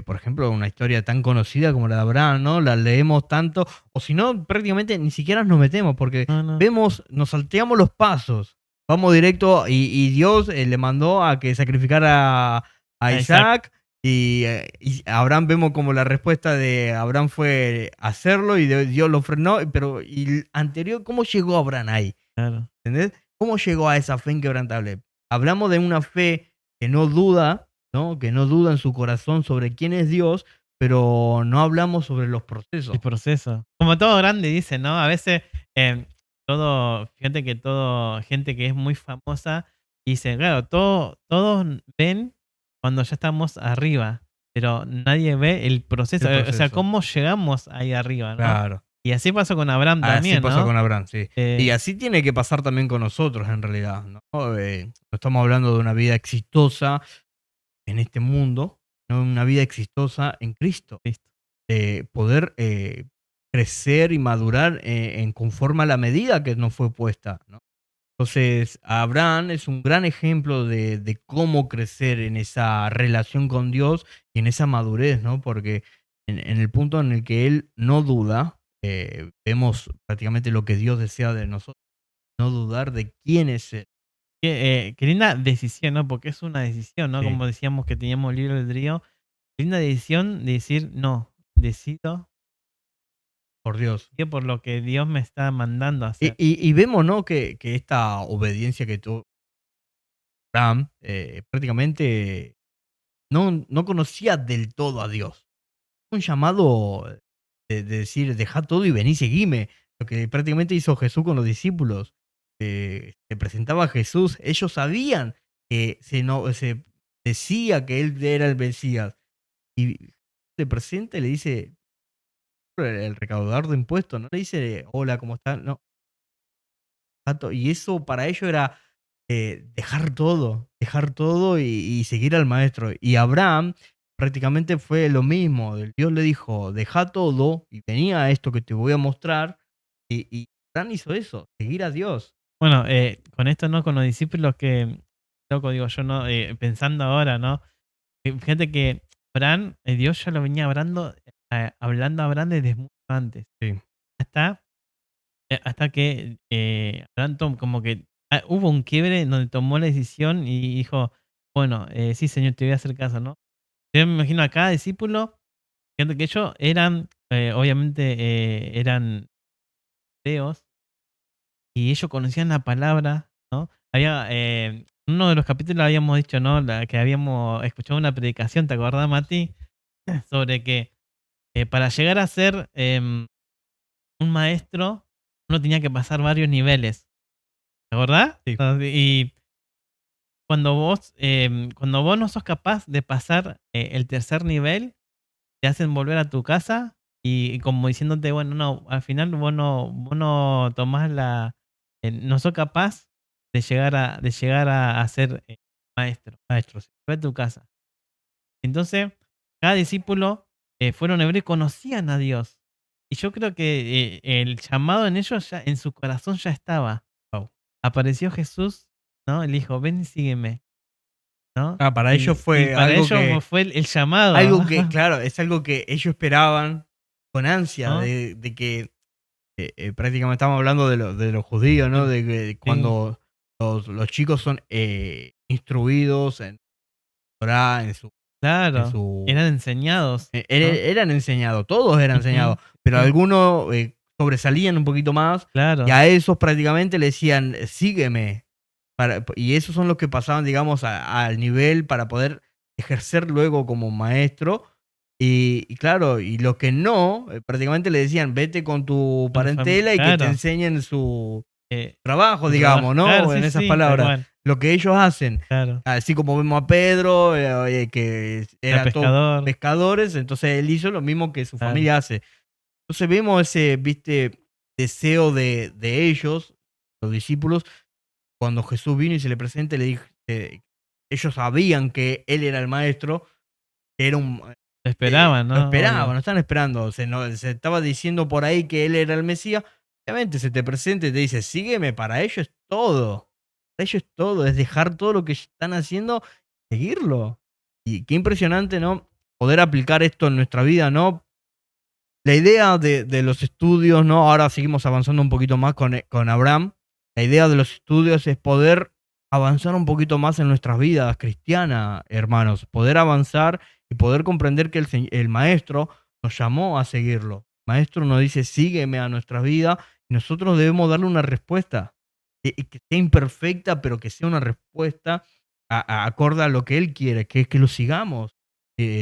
Por ejemplo, una historia tan conocida como la de Abraham, ¿no? La leemos tanto, o si no, prácticamente ni siquiera nos metemos, porque no. vemos, nos salteamos los pasos, vamos directo, y Dios le mandó a que sacrificara a Isaac. Isaac, y Abraham, vemos como la respuesta de Abraham fue hacerlo, y Dios lo frenó, pero y el anterior, ¿cómo llegó Abraham ahí? Claro. ¿Entendés? ¿Cómo llegó a esa fe inquebrantable? Hablamos de una fe que no duda, ¿no? Que no duda en su corazón sobre quién es Dios, pero no hablamos sobre los procesos. El proceso. Como todo grande dice, ¿no? A veces, fíjate que gente que es muy famosa, dice, claro, todos ven cuando ya estamos arriba, pero nadie ve el proceso. El O sea, proceso. cómo llegamos ahí arriba, ¿no? Claro. Y así pasó con Abraham Así también, pasó ¿no? con Abraham, sí. Y así tiene que pasar también con nosotros, en realidad, ¿no? No estamos hablando de una vida exitosa en este mundo, no una vida exitosa en Cristo. Listo. Poder crecer y madurar en conforme a la medida que nos fue puesta, ¿no? Entonces, Abraham es un gran ejemplo de cómo crecer en esa relación con Dios y en esa madurez, ¿no? Porque en el punto en el que él no duda, vemos prácticamente lo que Dios desea de nosotros, no dudar de quién es Él. Qué linda decisión, ¿no? Porque es una decisión, ¿no? Sí. Como decíamos que teníamos libre albedrío. Linda decisión de decir, no, decido por Dios. que por lo que Dios me está mandando a Y, hacer. y vemos, ¿no? Que esta obediencia que tuvo Abraham prácticamente no conocía del todo a Dios. Un llamado de decir, dejá todo y vení, seguime. Lo que prácticamente hizo Jesús con los discípulos. Se presentaba a Jesús. Ellos sabían que se decía que él era el Mesías. Y se presenta y le dice, el recaudador de impuestos, no le dice, hola, ¿cómo estás? No, y eso para ellos era dejar todo y seguir al maestro. Y Abraham prácticamente fue lo mismo. Dios le dijo, deja todo y venía esto que te voy a mostrar. Y Abraham hizo eso, seguir a Dios. Bueno, con esto, ¿no? Con los discípulos que, loco, digo yo, ¿no? Pensando ahora, ¿no? Fíjate que Abraham, Dios ya lo venía hablando a Abraham desde mucho antes. Sí. Hasta, hasta que Abraham como que hubo un quiebre en donde tomó la decisión y dijo, bueno, sí, Señor, te voy a hacer caso, ¿no? Yo me imagino a cada discípulo, fíjate que ellos eran, obviamente, eran ateos y ellos conocían la palabra, ¿no? Había, en uno de los capítulos habíamos dicho, ¿no? Que habíamos escuchado una predicación, ¿te acordás, Mati? Sobre que para llegar a ser un maestro, uno tenía que pasar varios niveles, ¿te acordás? Sí. Y cuando vos no sos capaz de pasar el tercer nivel, te hacen volver a tu casa y como diciéndote, bueno, no, al final vos no tomás no sos capaz de llegar a ser maestro. Maestro, sí. Ve a tu casa. Entonces, cada discípulo fueron hebreos y conocían a Dios. Y yo creo que el llamado en ellos, ya, en su corazón ya estaba. Wow. Apareció Jesús, ¿no? Él dijo, ven y sígueme, ¿no? Para ellos Y fue para ellos fue el llamado, algo que, claro, es algo que ellos esperaban con ansia ¿no? de que prácticamente estamos hablando de los judíos, ¿no? De que Sí, cuando los chicos son instruidos en Torah, en claro, su eran enseñados, ¿no? eran enseñados, todos eran Ujú, enseñados, pero sí, algunos sobresalían un poquito más y claro, a esos prácticamente le decían, sígueme. Y esos son los que pasaban, digamos, al nivel para poder ejercer luego como maestro. Y claro, y los que no, prácticamente le decían, vete con tu con tu familia, parentela y que te claro, enseñen su eh, trabajo, su trabajo, digamos, claro, ¿no? sí, En esas sí, tal palabras. cual, Lo que ellos hacen, claro. así como vemos a Pedro, que Era eran todos pescador, pescadores, entonces él hizo lo mismo que su claro, familia hace. Entonces vemos ese, viste, deseo de ellos, los discípulos, cuando Jesús vino y se le presenta, le dijo, ellos sabían que él era el maestro, que era lo esperaban, lo ¿no? esperaban, Obvio, no estaban esperando, se estaba diciendo por ahí que él era el Mesías, obviamente se te presenta y te dice, sígueme, para ellos es todo, para ellos es todo, es dejar todo lo que están haciendo, seguirlo. Y qué impresionante, ¿no? Poder aplicar esto en nuestra vida, ¿no? La idea de los estudios, ¿no? Ahora seguimos avanzando un poquito más con Abraham. La idea de los estudios es poder avanzar un poquito más en nuestras vidas cristianas, hermanos. Poder avanzar y poder comprender que el maestro nos llamó a seguirlo. El maestro nos dice, sígueme a nuestra vida y nosotros debemos darle una respuesta. Y que sea imperfecta, pero que sea una respuesta acorde a lo que él quiere, que es que lo sigamos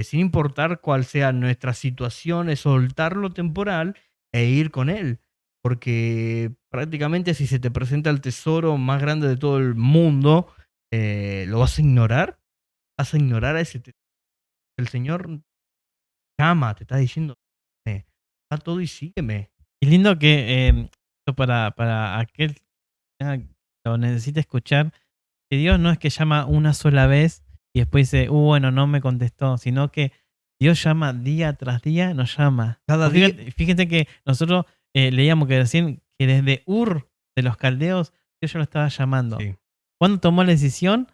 sin importar cuál sea nuestra situación, es soltar lo temporal e ir con él. Porque prácticamente si se te presenta el tesoro más grande de todo el mundo, ¿lo vas a ignorar? ¿Vas a ignorar a ese tesoro? El Señor te ama, te está diciendo, da todo y sígueme. y lindo que esto para aquel que lo necesite escuchar, que Dios no es que llama una sola vez y después dice, bueno, no me contestó, sino que Dios llama día tras día, nos llama. Cada Pues día, fíjate que nosotros leíamos que recién que desde Ur de los caldeos, Dios ya lo estaba llamando. sí, ¿Cuándo tomó la decisión?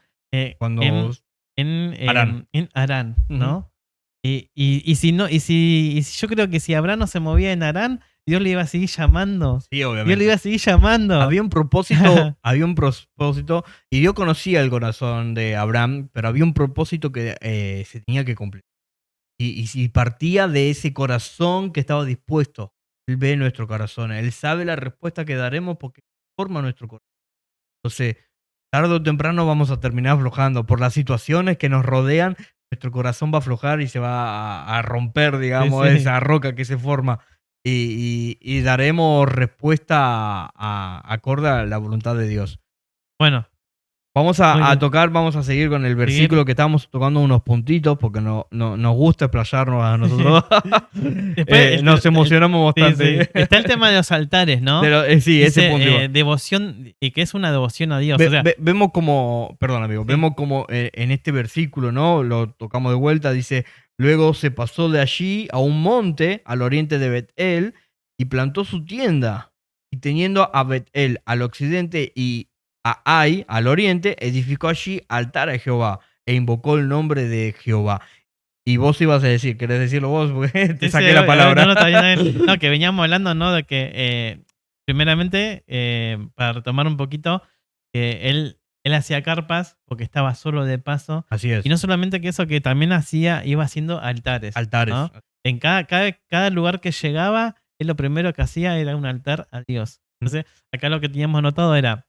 cuando harán. En Harán, Ujú. ¿no? Y si no, y si yo creo que si Abraham no se movía en Harán, Dios le iba a seguir llamando. Sí, Dios le iba obviamente. a seguir llamando. Había un propósito, y Dios conocía el corazón de Abraham, pero había un propósito que se tenía que cumplir. Y si partía de ese corazón que estaba dispuesto. Él ve nuestro corazón, Él sabe la respuesta que daremos porque forma nuestro corazón. Entonces, tarde o temprano vamos a terminar aflojando. Por las situaciones que nos rodean, nuestro corazón va a aflojar y se va a romper, digamos, sí. esa roca que se forma. Y daremos respuesta acorde a la voluntad de Dios. Bueno, Vamos muy bien. vamos a seguir con el Seguir. versículo que estábamos tocando unos puntitos porque nos gusta explayarnos a nosotros. Después, Nos emocionamos sí, bastante. sí. Está el tema de los altares, ¿no? Sí, ese Dice, punto iba. devoción, y que es una devoción a Dios. O sea, Vemos como, perdón amigo, Sí. vemos como en este versículo, ¿no? Lo tocamos de vuelta, dice, luego se pasó de allí a un monte al oriente de Bet-El y plantó su tienda. Y teniendo a Bet-El al occidente y a Ai al oriente, edificó allí altar a Jehová e invocó el nombre de Jehová. Y vos ibas a decir, ¿querés decirlo vos? Porque te Sí, saqué sí, la palabra. No, está bien, está bien. No, que veníamos hablando, ¿no? De que, primeramente, para retomar un poquito, que él hacía carpas porque estaba solo de paso. Así es. Y no solamente que eso, que también iba haciendo altares. Altares. ¿no? En cada lugar que llegaba, él lo primero que hacía era un altar a Dios. Entonces, acá lo que teníamos anotado era,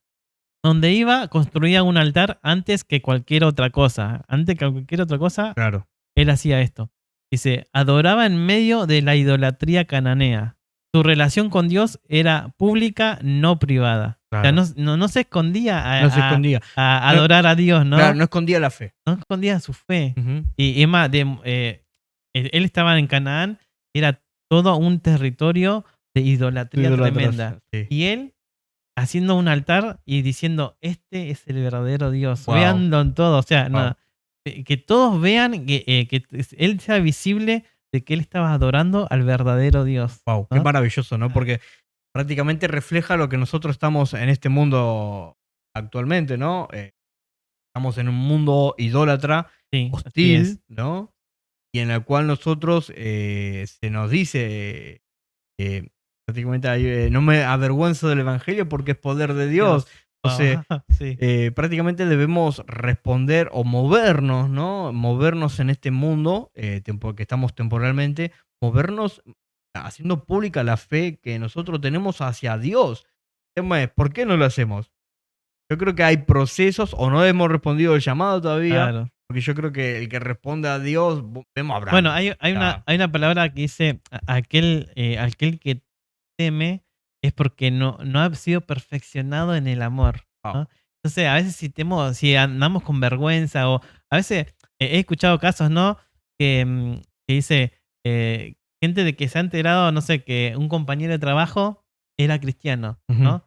donde iba, construía un altar antes que cualquier otra cosa. Antes que cualquier otra cosa, Claro. él hacía esto. Dice, adoraba en medio de la idolatría cananea. Su relación con Dios era pública, no privada. Claro. O sea, no se escondía No se escondía. a adorar a Dios, ¿no? Claro, no escondía la fe. No escondía su fe. Ujú. Y es más, él estaba en Canaán, era todo un territorio de idolatría tremenda. Sí. Y él haciendo un altar y diciendo, este es el verdadero Dios. Wow. Veanlo en todo. O sea, Wow. que todos vean que él sea visible de que él estaba adorando al verdadero Dios. Wow, ¿no? qué maravilloso, ¿no? Porque prácticamente refleja lo que nosotros estamos en este mundo actualmente, ¿no? Estamos en un mundo idólatra, Sí, así hostil, es. ¿no? Y en el cual nosotros se nos dice prácticamente no me avergüenzo del evangelio porque es poder de Dios. Entonces, Sí. prácticamente debemos responder o movernos, ¿no? Movernos en este mundo, que estamos temporalmente, movernos haciendo pública la fe que nosotros tenemos hacia Dios. El tema es, ¿por qué no lo hacemos? Yo creo que hay procesos o no hemos respondido el llamado todavía, Claro. porque yo creo que el que responde a Dios, vemos a Abraham. Bueno, hay una palabra que dice, aquel que teme es porque no ha sido perfeccionado en el amor. ¿no? Wow. Entonces, a veces si andamos con vergüenza o a veces he escuchado casos, ¿no? Que dice gente de que se ha enterado, no sé, que un compañero de trabajo era cristiano, ¿no? Ujú.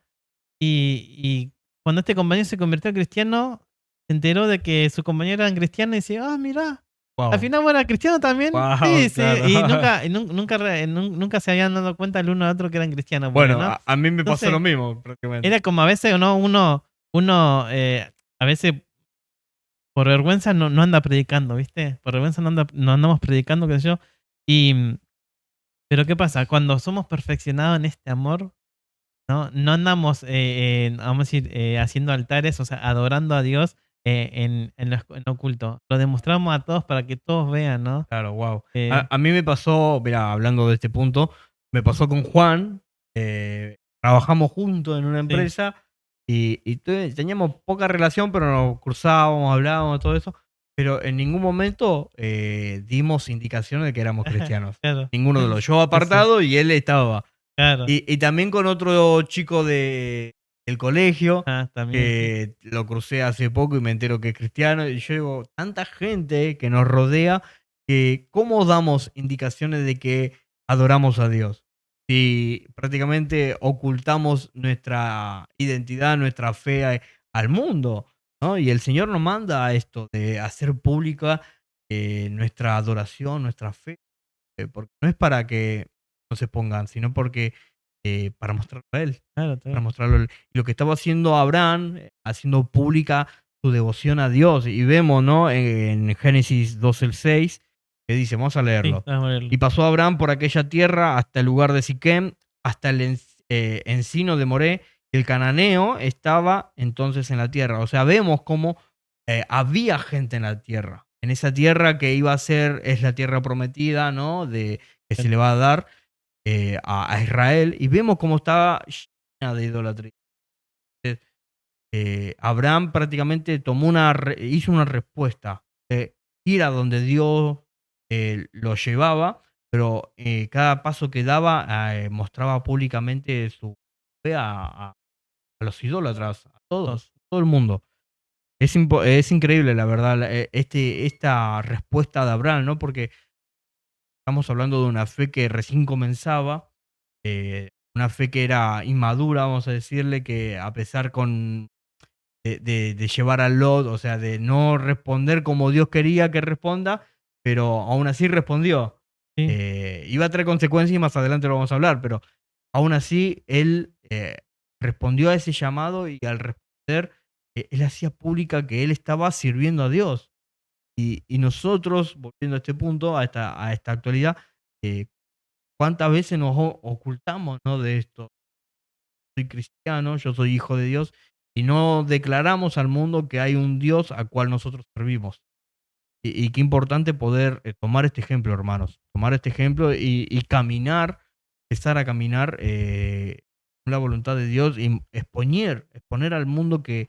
Y cuando este compañero se convirtió a cristiano, se enteró de que su compañero era cristiano y dice, mira, Wow. al final era cristiano también. Wow, Sí, sí. claro. Y nunca se habían dado cuenta el uno al otro que eran cristianos. Bueno, ¿no? a mí me pasó Entonces, lo mismo, prácticamente. era como a veces, ¿no? Uno a veces por vergüenza no anda predicando, ¿viste? Por vergüenza no andamos predicando, qué sé yo. Pero ¿qué pasa? Cuando somos perfeccionados en este amor, no andamos, vamos a decir, haciendo altares, o sea, adorando a Dios en lo oculto. Lo demostramos a todos para que todos vean, ¿no? Claro, wow. A mí me pasó, mira, hablando de este punto, me pasó con Juan. Trabajamos juntos en una empresa y teníamos poca relación, pero nos cruzábamos, hablábamos, todo eso. Pero en ningún momento dimos indicaciones de que éramos cristianos. Claro. Ninguno de los. Yo apartado y él estaba. Claro. Y también con otro chico del colegio, También. que lo crucé hace poco y me entero que es cristiano. Y yo digo, tanta gente que nos rodea, que ¿cómo damos indicaciones de que adoramos a Dios? Si prácticamente ocultamos nuestra identidad, nuestra fe al mundo, ¿no? Y el Señor nos manda a esto, de hacer pública nuestra adoración, nuestra fe, porque no es para que no se pongan, sino porque para mostrarlo a Él, Claro, para mostrarlo a Él. Y lo que estaba haciendo Abraham, haciendo pública su devoción a Dios, y vemos, ¿no? En Génesis 12:6, que dice, vamos a leerlo. Y pasó Abraham por aquella tierra hasta el lugar de Siquem, hasta el encino de Moré. El cananeo estaba entonces en la tierra. O sea, vemos cómo había gente en la tierra. En esa tierra que iba a ser, es la tierra prometida, ¿no? Que se le va a dar. a Israel y vemos cómo estaba llena de idolatría. Entonces, Abraham prácticamente hizo una respuesta de ir a donde Dios lo llevaba, pero cada paso que daba mostraba públicamente su fe a los idólatras, a todos, a todo el mundo. Es increíble, la verdad, esta respuesta de Abraham, ¿no? Porque estamos hablando de una fe que recién comenzaba, una fe que era inmadura, vamos a decirle, que a pesar de llevar a Lot, o sea, de no responder como Dios quería que responda, pero aún así respondió. Sí, Iba a traer consecuencias y más adelante lo vamos a hablar, pero aún así él respondió a ese llamado y al responder, él hacía pública que él estaba sirviendo a Dios. Y nosotros, volviendo a este punto, a esta actualidad, eh, ¿cuántas veces nos ocultamos, ¿no? De esto? Soy cristiano, yo soy hijo de Dios, y no declaramos al mundo que hay un Dios al cual nosotros servimos. Y qué importante poder tomar este ejemplo, hermanos, tomar este ejemplo y caminar, empezar a caminar con la voluntad de Dios y exponer al mundo que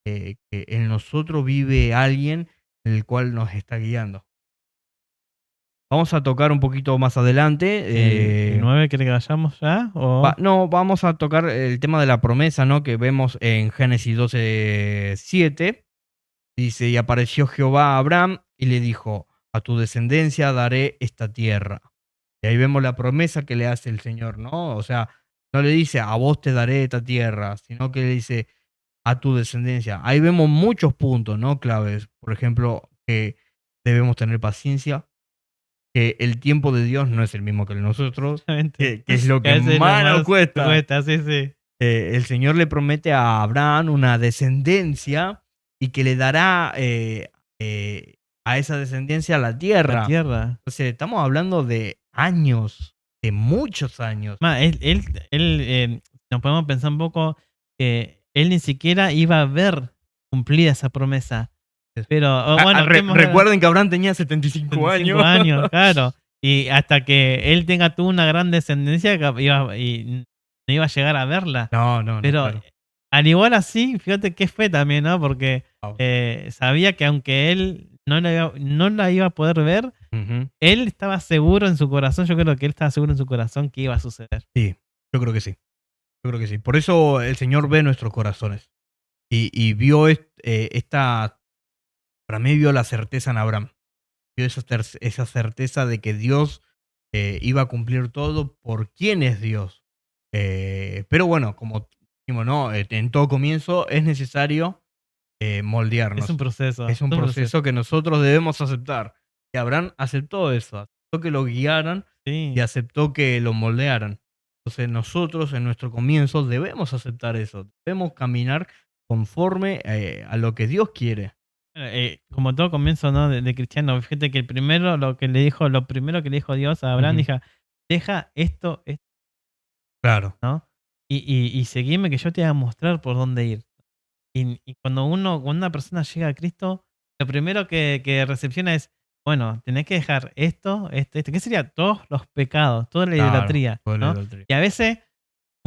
en nosotros vive alguien en el cual nos está guiando. Vamos a tocar un poquito más adelante. el 9 quiere que vayamos ya, o No, vamos a tocar el tema de la promesa, ¿no? Que vemos en Génesis 12:7. Dice, y apareció Jehová a Abraham y le dijo, a tu descendencia daré esta tierra. Y ahí vemos la promesa que le hace el Señor, ¿no? O sea, no le dice, a vos te daré esta tierra, sino que le dice, a tu descendencia. Ahí vemos muchos puntos, ¿no? Claves. Por ejemplo, que debemos tener paciencia, que el tiempo de Dios no es el mismo que el de nosotros, justamente, que es lo que que a veces lo más nos más cuesta. cuesta, sí, sí, El Señor le promete a Abraham una descendencia y que le dará a esa descendencia la la tierra. tierra. Entonces, estamos hablando de años, de muchos años. Nos podemos pensar un poco que él ni siquiera iba a ver cumplida esa promesa. Pero, bueno, Recuerden que Abraham tenía 75 75 años. años, claro. Y hasta que él tenga tú una gran descendencia, no iba a llegar a verla. No, no, no, Pero claro. al igual así, fíjate qué fe también, ¿no? Porque Wow. sabía que aunque él no la iba a poder ver, Ujú. él estaba seguro en su corazón, yo creo que él estaba seguro en su corazón que iba a suceder. Sí, yo creo que sí. Yo creo que sí. Por eso el Señor ve nuestros corazones. Y vio para mí vio la certeza en Abraham. Vio esa certeza de que Dios iba a cumplir todo por quién es Dios. Pero bueno, como dijimos, ¿no? En todo comienzo es necesario moldearnos. Es un proceso. Es un proceso que nosotros debemos aceptar. Y Abraham aceptó eso, aceptó que lo guiaran Sí. y aceptó que lo moldearan. Entonces nosotros en nuestro comienzo debemos aceptar eso, debemos caminar conforme a lo que Dios quiere. Como todo comienzo, ¿no? de cristiano, fíjate que lo primero que le dijo Dios a Abraham, Ujú. dijo, deja esto, Claro, ¿no? Y seguime que yo te voy a mostrar por dónde ir. Y cuando una persona llega a Cristo, lo primero que recepciona es, bueno, tenés que dejar esto. ¿Qué sería? Todos los pecados, toda la claro, idolatría, toda la ¿no? idolatría. Y a veces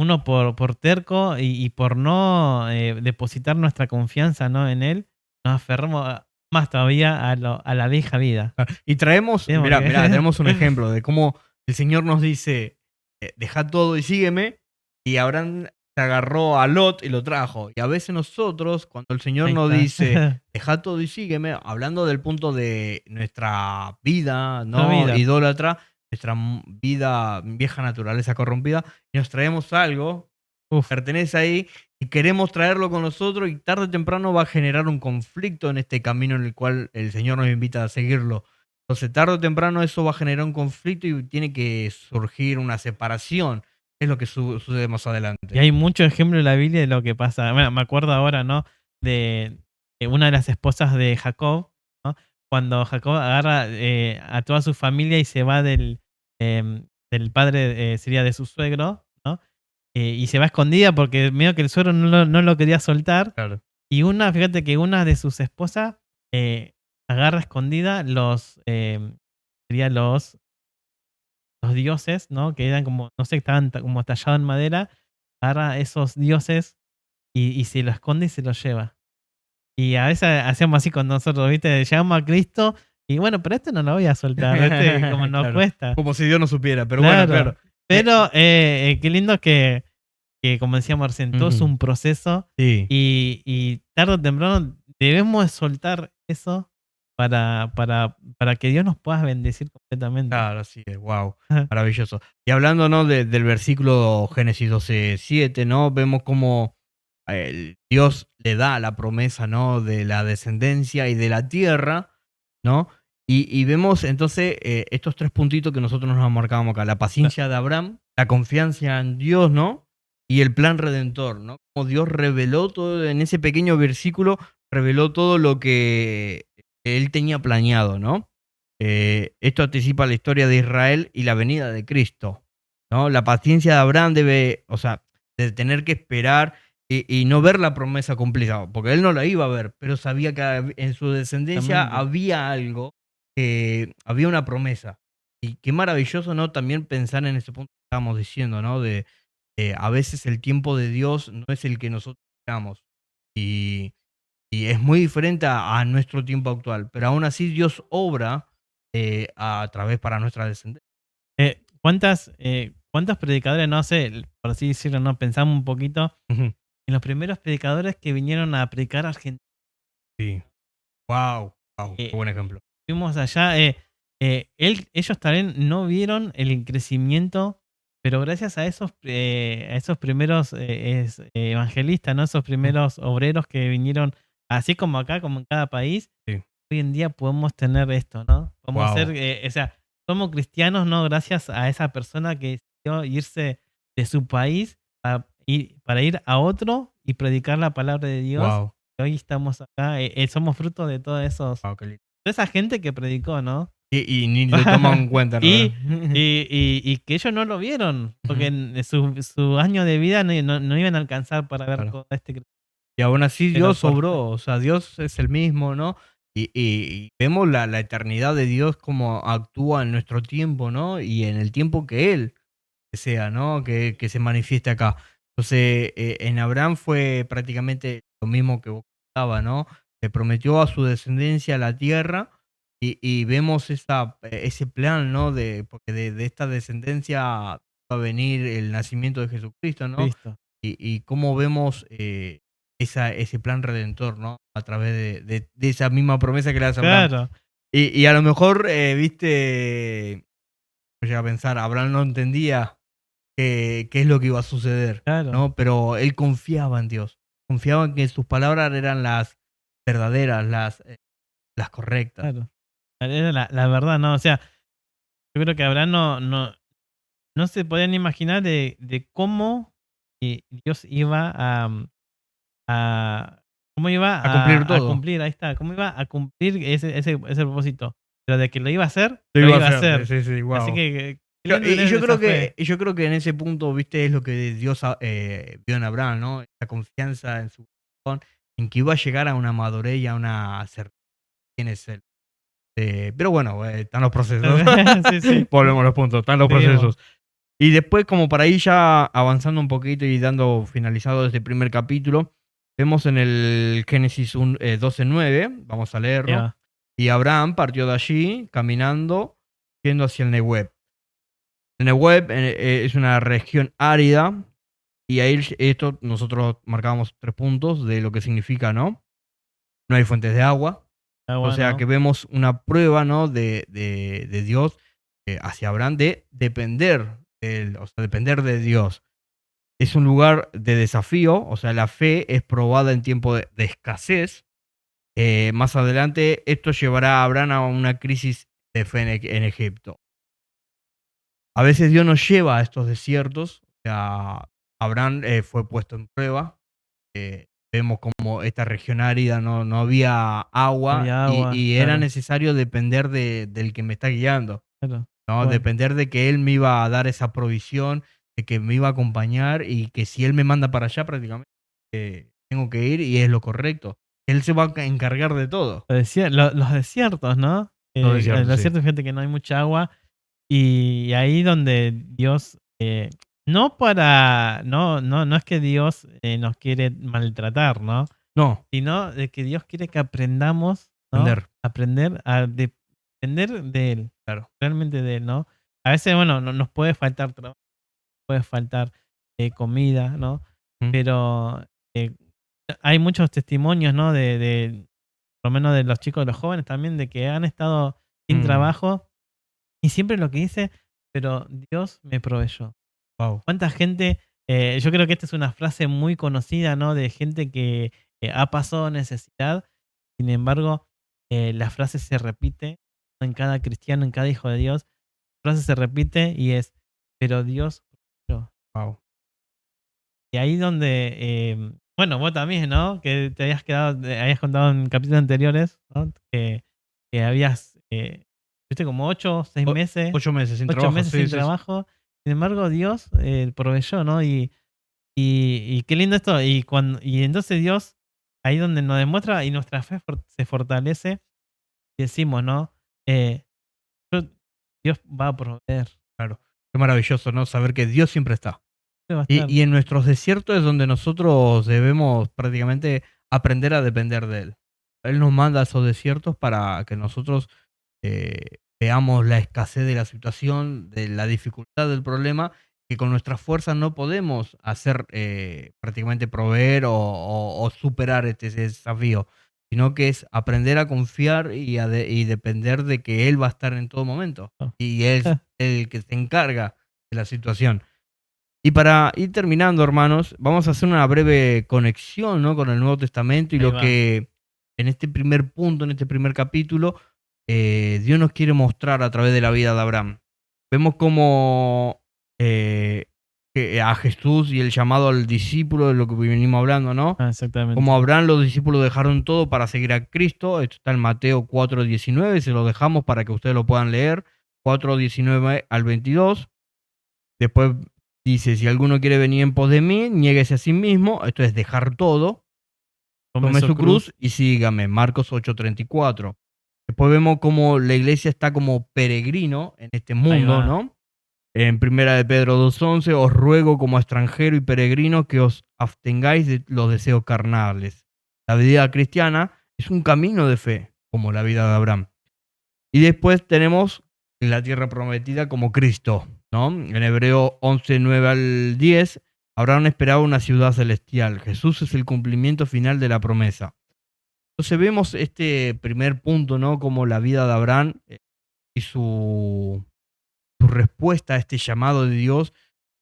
uno por terco y por no depositar nuestra confianza, ¿no? En Él, nos aferramos más todavía a la vieja vida. Y traemos, Tenemos mirá, que- tenemos un ejemplo de cómo el Señor nos dice, deja todo y sígueme, y Abraham se agarró a Lot y lo trajo. Y a veces nosotros, cuando el Señor Ahí nos está. dice, deja todo y sígueme, hablando del punto de nuestra vida, Nuestra ¿no? vida. Idólatra, nuestra vida, vieja naturaleza corrompida, y nos traemos algo, Uf, pertenece ahí, y queremos traerlo con nosotros, y tarde o temprano va a generar un conflicto en este camino en el cual el Señor nos invita a seguirlo. Entonces, tarde o temprano eso va a generar un conflicto y tiene que surgir una separación. Es lo que sucede más y adelante. hay muchos ejemplos en la Biblia de lo que pasa. Bueno, me acuerdo ahora, ¿no? De una de las esposas de Jacob, ¿no? Cuando Jacob agarra a toda su familia y se va del padre, sería de su suegro, ¿no? Y se va escondida porque medio que el suegro no lo quería soltar. Claro. Y fíjate que una de sus esposas agarra escondida sería los dioses, ¿no? Que eran como, no sé, estaban como tallados en madera, agarra esos dioses y se los esconde y se los lleva. Y a veces hacemos así con nosotros, ¿viste? Llegamos a Cristo y bueno, pero esto no lo voy a soltar, ¿viste? Como nos Claro. cuesta. Como si Dios no supiera, pero bueno, Claro. claro. Pero qué lindo que, como decíamos recién, todo es Ujú. un proceso Sí, y tarde o temprano debemos soltar eso para que Dios nos pueda bendecir completamente. claro, así es, wow, maravilloso. Y hablando, ¿no? Del versículo Génesis 12:7, ¿no? Vemos cómo Dios le da la promesa, ¿no? De la descendencia y de la tierra, ¿no? Y vemos entonces estos tres puntitos que nosotros nos marcábamos acá: la paciencia de Abraham, la confianza en Dios, ¿no? Y el plan redentor, ¿no? Como Dios reveló todo en ese pequeño versículo, reveló todo lo que él tenía planeado, ¿no? Esto anticipa la historia de Israel y la venida de Cristo, ¿no? La paciencia de Abraham debe, o sea, de tener que esperar y no ver la promesa cumplida, porque él no la iba a ver, pero sabía que en su descendencia Exactamente. había algo, había una promesa. Y qué maravilloso, ¿no? También pensar en ese punto que estábamos diciendo, ¿no? De a veces el tiempo de Dios no es el que nosotros esperamos. Y, y es muy diferente a nuestro tiempo actual, pero aún así Dios obra a través para nuestra descendencia. ¿Cuántos predicadores, no sé, por así decirlo, no pensamos un poquito Ujú. en los primeros predicadores que vinieron a predicar a Argentina? Sí. Wow, wow, qué Eh, buen ejemplo. Fuimos allá, ellos también no vieron el crecimiento, pero gracias a esos primeros evangelistas, ¿no? Esos Mm, primeros obreros que vinieron, así como acá, como en cada país, sí. hoy en día podemos tener esto, ¿no? Podemos ser, Wow, o sea, somos cristianos, ¿no? Gracias a esa persona que decidió irse de su país para ir a otro y predicar la palabra de Dios. wow, Y hoy estamos acá, somos fruto de todos esos, wow, qué lindo. toda esa gente que predicó, ¿no? Y ni lo toman en cuenta, en y, realidad. y que ellos no lo vieron, porque Ujú, en su año de vida no iban a alcanzar para ver claro. todo este crecimiento, Y aún así pero Dios obró, o sea, Dios es el mismo, ¿no? Y vemos la eternidad de Dios como actúa en nuestro tiempo, ¿no? Y en el tiempo que Él desea, ¿no? Que se manifieste acá. Entonces, en Abraham fue prácticamente lo mismo que vos contabas, ¿no? Le prometió a su descendencia la tierra y vemos ese plan, ¿no? Porque de esta descendencia va a venir el nacimiento de Jesucristo, ¿no? Cristo. Y cómo vemos ese plan redentor, ¿no? A través de esa misma promesa que le hace a Abraham. Claro, Y a lo mejor, viste, llega a pensar, Abraham no entendía qué es lo que iba a suceder, claro, ¿no? Pero él confiaba en Dios, confiaba en que sus palabras eran las verdaderas, las correctas. claro. Era la verdad, ¿no? O sea, yo creo que Abraham no se podían imaginar de cómo Dios iba a cómo iba A cumplir a todo. cumplir, ahí está, cómo iba a cumplir ese propósito. Pero de que lo iba a hacer, Lo lo iba a iba a hacer, sí, hacer. sí, sí, Así wow. que qué lindo Y tener yo esa creo fe. y yo creo que en ese punto, viste, es lo que Dios vio en Abraham, ¿no? La confianza en su corazón, en que iba a llegar a una madurez y a una certeza de quién es él. Pero bueno, están los procesos. Sí, sí, Volvemos a los puntos, están los seguimos. procesos. Y después, como para ir ya avanzando un poquito y dando finalizado este primer capítulo, vemos en el Génesis 12:9, vamos a Ahí leerlo. va. Y Abraham partió de allí, caminando, yendo hacia el Negev. El Negev es una región árida, y ahí esto nosotros marcábamos 3 puntos de lo que significa, ¿no? No hay fuentes de agua. Está O sea que bueno. vemos una prueba, ¿no? De Dios hacia Abraham de depender, o sea, depender de Dios. Es un lugar de desafío, o sea, la fe es probada en tiempo de escasez. Más adelante, esto llevará a Abraham a una crisis de fe en Egipto. A veces Dios nos lleva a estos desiertos. O sea, Abraham fue puesto en prueba. Vemos como esta región árida no había agua Había agua, y era claro, necesario depender del que me está guiando, claro. ¿no? Bueno, Depender de que Él me iba a dar esa provisión, de que me iba a acompañar y que si Él me manda para allá, prácticamente tengo que ir y es lo correcto. Él se va a encargar de todo. los desiertos, ¿no? Todo es El cierto, sí. desierto, fíjate que no hay mucha agua. ahí donde Dios, no para, no es que Dios nos quiere maltratar, ¿no? No, Sino de que Dios quiere que aprendamos, ¿no? entender. Aprender a depender de Él, Claro. realmente de Él, ¿no? A veces, bueno, nos puede faltar trabajo, puede faltar comida, ¿no? Mm, Pero eh, hay muchos testimonios, ¿no? Por lo menos de los chicos, de los jóvenes también, de que han estado sin mm, trabajo y siempre lo que dice, pero Dios me proveyó. wow. ¿Cuánta gente? Yo creo que esta es una frase muy conocida, ¿no? De gente que ha pasado necesidad. Sin embargo, la frase se repite en cada cristiano, en cada hijo de Dios. La frase se repite y es, pero Dios proveyó. Wow. Y ahí donde, bueno, vos también, ¿no? Que te habías quedado, te habías contado en capítulos anteriores, ¿no? Que habías, viste, como 8 o 6 meses, 8 meses sin 8 meses trabajo, sí, sin sí, sí. trabajo. Sin embargo, Dios proveyó, ¿no? Y qué lindo esto. Y entonces Dios, ahí donde nos demuestra y nuestra fe se fortalece, y decimos, ¿no? Eh, yo- Dios va a proveer. Claro. Qué maravilloso, ¿no? Saber que Dios siempre está. Va a Y, estar. y en nuestros desiertos es donde nosotros debemos prácticamente aprender a depender de Él. Él nos manda a esos desiertos para que nosotros veamos la escasez de la situación, de la dificultad del problema, que con nuestras fuerzas no podemos hacer prácticamente proveer o superar este desafío, sino que es aprender a confiar y depender de que Él va a estar en todo momento. Oh. Y Él es el que se encarga de la situación. Y para ir terminando, hermanos, vamos a hacer una breve conexión, ¿no? Con el Nuevo Testamento y Ahí lo va. que en este primer punto, en este primer capítulo, Dios nos quiere mostrar a través de la vida de Abraham. Vemos cómo que a Jesús y el llamado al discípulo, de lo que venimos hablando, ¿no? Ah, exactamente. Como Abraham, los discípulos dejaron todo para seguir a Cristo. Esto está en Mateo 4:19, se lo dejamos para que ustedes lo puedan leer. 4:19 al 22. Después dice, si alguno quiere venir en pos de mí, niéguese a sí mismo, esto es dejar todo, Tome tome su su cruz. cruz y sígame, Marcos 8:34. Después vemos cómo la iglesia está como peregrino en este Ahí mundo, va. ¿no? En primera de Pedro 2:11, os ruego como extranjero y peregrino que os abstengáis de los deseos carnales. La vida cristiana es un camino de fe, como la vida de Abraham. Y después tenemos la tierra prometida como Cristo, ¿no? En Hebreo 11:9 al 10, Abraham esperaba una ciudad celestial. Jesús es el cumplimiento final de la promesa. Entonces vemos este primer punto, ¿no? Como la vida de Abraham y su respuesta a este llamado de Dios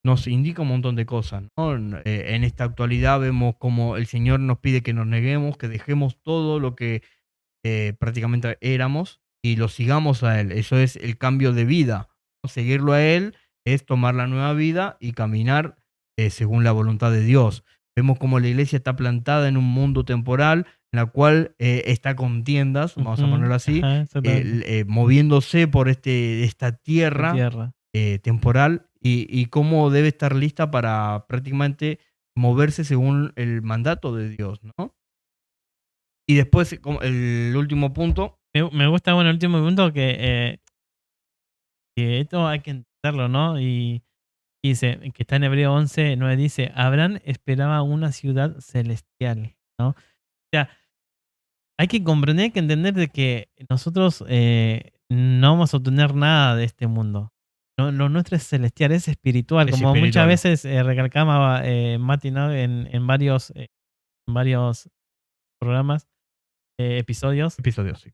nos indica un montón de cosas, ¿no? En esta actualidad vemos como el Señor nos pide que nos neguemos, que dejemos todo lo que prácticamente éramos y lo sigamos a Él. Eso es el cambio de vida, ¿no? Seguirlo a Él es tomar la nueva vida y caminar según la voluntad de Dios. Vemos como la iglesia está plantada en un mundo temporal en la cual está con tiendas, vamos a Ujú. ponerlo así, Ajá, exactamente. moviéndose por esta La tierra tierra. temporal y cómo debe estar lista para prácticamente moverse según el mandato de Dios, ¿no? Y después, como el último punto, Me gusta, bueno, el último punto que esto hay que entenderlo, ¿no? Y dice, que está en Hebreo 11:9 dice, Abraham esperaba una ciudad celestial, ¿no? O sea, hay que comprender, hay que entender de que nosotros no vamos a obtener nada de este mundo. No, lo nuestro es celestial, es espiritual, es como muchas espiritual. veces recalcaba Mati, ¿no? En varios programas, episodios. Episodios, sí.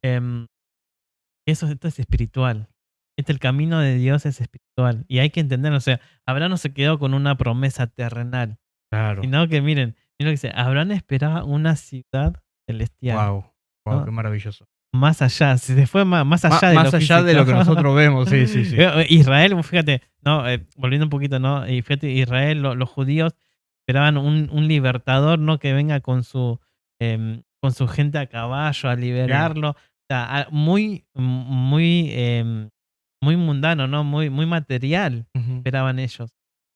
Esto es espiritual. El camino de Dios es espiritual. Y hay que entenderlo. O sea, Abraham no se quedó con una promesa terrenal. Claro. Sino que miren lo que dice, Abraham esperaba una ciudad celestial, Wow. Wow, qué ¿no? maravilloso. Más allá, se fue más allá de lo Más allá de físico. lo que nosotros vemos, sí, sí, sí. Israel, fíjate, no, volviendo un poquito, ¿no? Y fíjate, Israel, los judíos esperaban un libertador, ¿no? Que venga con su gente a caballo a Sí. liberarlo. O sea, muy mundano, ¿no? Muy material Ujú. esperaban ellos.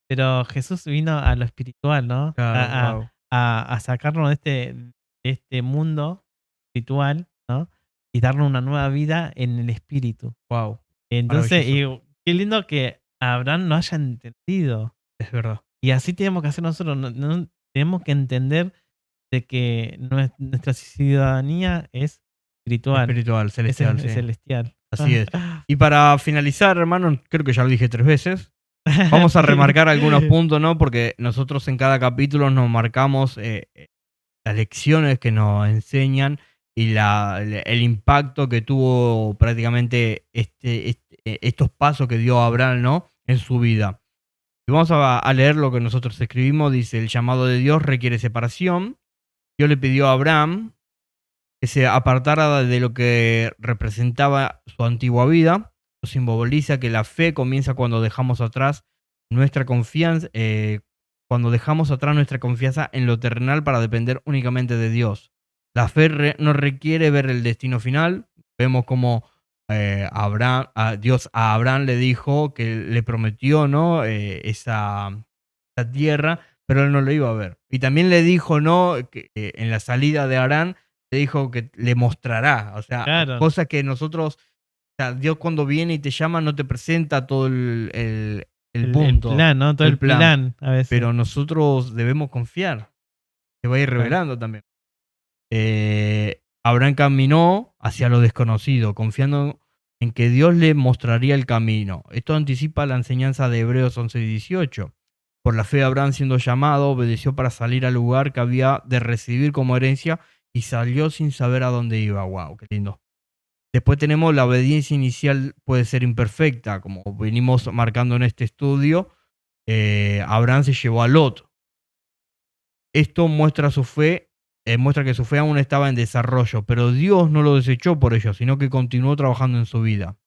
Pero Jesús vino a lo espiritual, ¿no? Claro, wow. A sacarnos de este mundo espiritual, ¿no? Y darnos una nueva vida en el espíritu. Wow. Entonces, Maravilloso. qué lindo que Abraham no haya entendido. Es verdad. Y así tenemos que hacer nosotros. Tenemos que entender de que nuestra ciudadanía es espiritual, Espiritual, es celestial, sí. celestial. Así es. Y para finalizar, hermano, creo que ya lo dije 3 veces. Vamos a remarcar algunos puntos, ¿no? Porque nosotros en cada capítulo nos marcamos las lecciones que nos enseñan y el impacto que tuvo prácticamente estos pasos que dio Abraham, ¿no? En su vida. Y vamos a leer lo que nosotros escribimos. Dice: el llamado de Dios requiere separación. Dios le pidió a Abraham que se apartara de lo que representaba su antigua vida. Eso simboliza que la fe comienza cuando dejamos atrás nuestra confianza, nuestra confianza en lo terrenal para depender únicamente de Dios. La fe no requiere ver el destino final. Vemos como Dios a Abraham le dijo que le prometió, ¿no? esa tierra, pero él no lo iba a ver. Y también le dijo, ¿no? Que en la salida de Harán le dijo que le mostrará. O sea, Claro. cosas que nosotros, o sea, Dios cuando viene y te llama no te presenta todo el punto. El plan, ¿no? Todo el plan a veces. Pero nosotros debemos confiar. Se va a ir revelando también. Abraham caminó hacia lo desconocido, confiando en que Dios le mostraría el camino. Esto anticipa la enseñanza de Hebreos 11:18. Por la fe, Abraham, siendo llamado, obedeció para salir al lugar que había de recibir como herencia y salió sin saber a dónde iba. ¡Wow! ¡Qué lindo! Después tenemos la obediencia inicial puede ser imperfecta, como venimos marcando en este estudio. Abraham se llevó a Lot. Esto muestra que su fe aún estaba en desarrollo, pero Dios no lo desechó por ello, sino que continuó trabajando en su vida.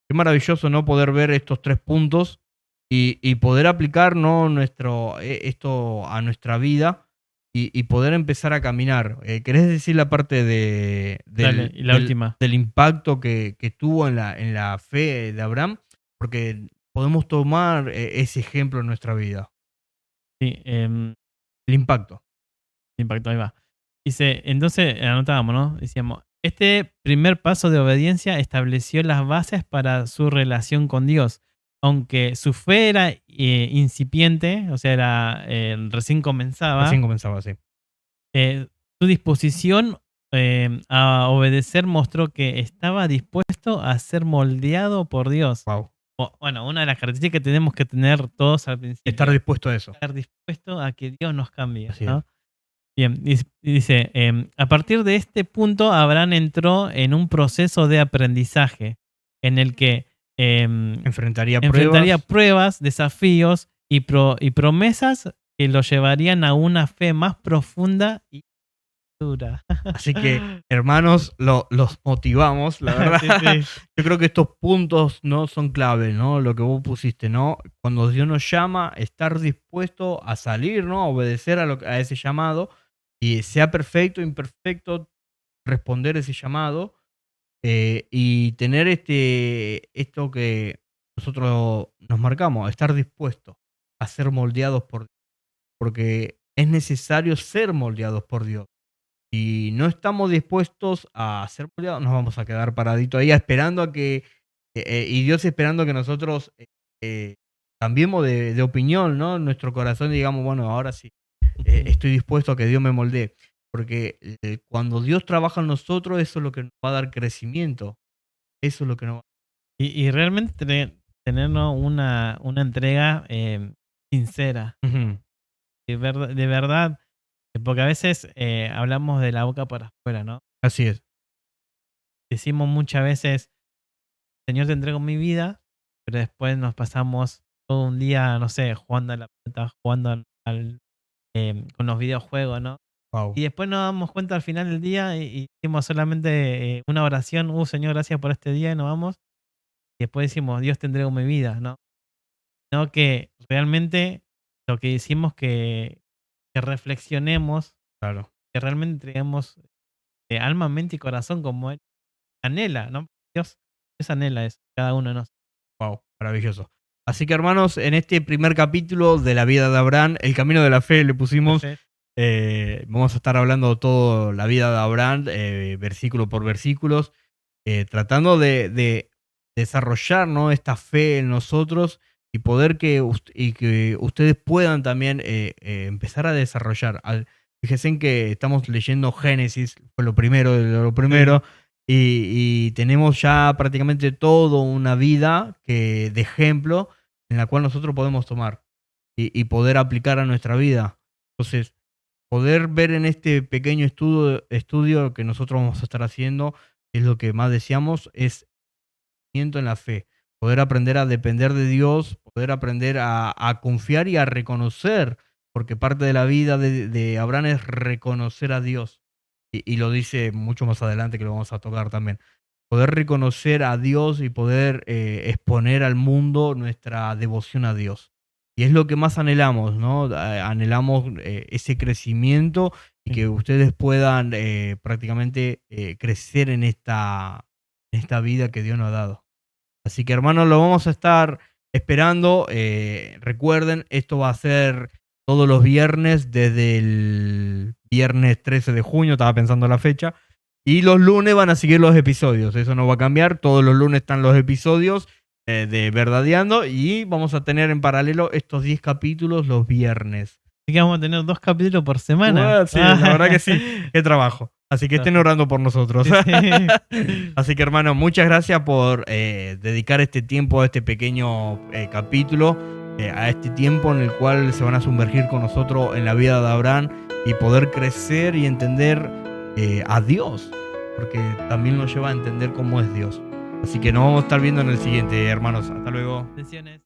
Qué maravilloso, ¿no? Poder ver estos 3 puntos y poder aplicar, ¿no? esto a nuestra vida y poder empezar a caminar. ¿Querés decir la parte del impacto que tuvo en la fe de Abraham? Porque podemos tomar ese ejemplo en nuestra vida. Sí, el impacto. Impacto, ahí va. Dice, entonces anotábamos, ¿no? Decíamos, este primer paso de obediencia estableció las bases para su relación con Dios. Aunque su fe era incipiente, o sea, recién comenzaba. Recién comenzaba, sí. Su disposición a obedecer mostró que estaba dispuesto a ser moldeado por Dios. Wow. Bueno, una de las características que tenemos que tener todos al principio. Estar dispuesto a eso. Estar dispuesto a que Dios nos cambie. Así ¿no? es. Bien, dice, a partir de este punto, Abraham entró en un proceso de aprendizaje en el que enfrentaría pruebas, desafíos y promesas que lo llevarían a una fe más profunda y dura. Así que, hermanos, los motivamos, la verdad. Sí. Yo creo que estos puntos, ¿no? Son clave, ¿no? Lo que vos pusiste, ¿no? Cuando Dios nos llama, estar dispuesto a salir, ¿no? A obedecer a ese llamado, y sea perfecto, imperfecto, responder ese llamado, y tener esto que nosotros nos marcamos, estar dispuesto a ser moldeados por Dios, porque es necesario ser moldeados por Dios. Si no estamos dispuestos a ser moldeados, nos vamos a quedar paraditos ahí esperando a que, y Dios esperando que nosotros cambiemos de opinión, ¿no? En nuestro corazón, digamos, bueno, ahora sí, estoy dispuesto a que Dios me moldee. Porque cuando Dios trabaja en nosotros, eso es lo que nos va a dar crecimiento. Eso es lo que nos va a dar. Y realmente tenernos una entrega sincera. Uh-huh. De verdad, porque a veces hablamos de la boca para afuera, ¿no? Así es. Decimos muchas veces, Señor, te entrego mi vida, pero después nos pasamos todo un día, no sé, jugando a la pelota, jugando con los videojuegos, ¿no? Wow. Y después nos damos cuenta al final del día y hicimos solamente una oración, Señor, gracias por este día, y nos vamos. Y después decimos, Dios, te entrego mi vida, ¿no? No, que realmente lo que decimos que reflexionemos, Claro. que realmente entreguemos de alma, mente y corazón como Él anhela, ¿no? Dios anhela eso, cada uno de nosotros. Wow, maravilloso. Así que, hermanos, en este primer capítulo de la vida de Abraham, el camino de la fe le pusimos. Vamos a estar hablando toda la vida de Abraham, versículo por versículos, tratando de desarrollar, ¿no?, esta fe en nosotros y poder que ustedes puedan también empezar a desarrollar. Fíjense en que estamos leyendo Génesis, fue lo primero de lo primero, y tenemos ya prácticamente toda una vida de ejemplo en la cual nosotros podemos tomar y poder aplicar a nuestra vida. Entonces, poder ver en este pequeño estudio que nosotros vamos a estar haciendo, es lo que más deseamos, es en la fe, poder aprender a depender de Dios, poder aprender a confiar y a reconocer, porque parte de la vida de Abraham es reconocer a Dios, y lo dice mucho más adelante que lo vamos a tocar también. Poder reconocer a Dios y poder exponer al mundo nuestra devoción a Dios. Y es lo que más anhelamos, ¿no? Anhelamos ese crecimiento y que ustedes puedan prácticamente crecer en esta vida que Dios nos ha dado. Así que, hermanos, lo vamos a estar esperando. Recuerden, esto va a ser todos los viernes, desde el viernes 13 de junio, estaba pensando la fecha. Y los lunes van a seguir los episodios, eso no va a cambiar. Todos los lunes están los episodios de Verdadeando y vamos a tener en paralelo estos 10 capítulos los viernes. Así que vamos a tener 2 capítulos por semana. Sí, la verdad que sí, qué trabajo. Así que estén orando por nosotros. Así que, hermano, muchas gracias por dedicar este tiempo a este pequeño capítulo, a este tiempo en el cual se van a sumergir con nosotros en la vida de Abraham y poder crecer y entender a Dios, porque también nos lleva a entender cómo es Dios. Así que nos vamos a estar viendo en el siguiente, hermanos. Hasta luego. Bendiciones.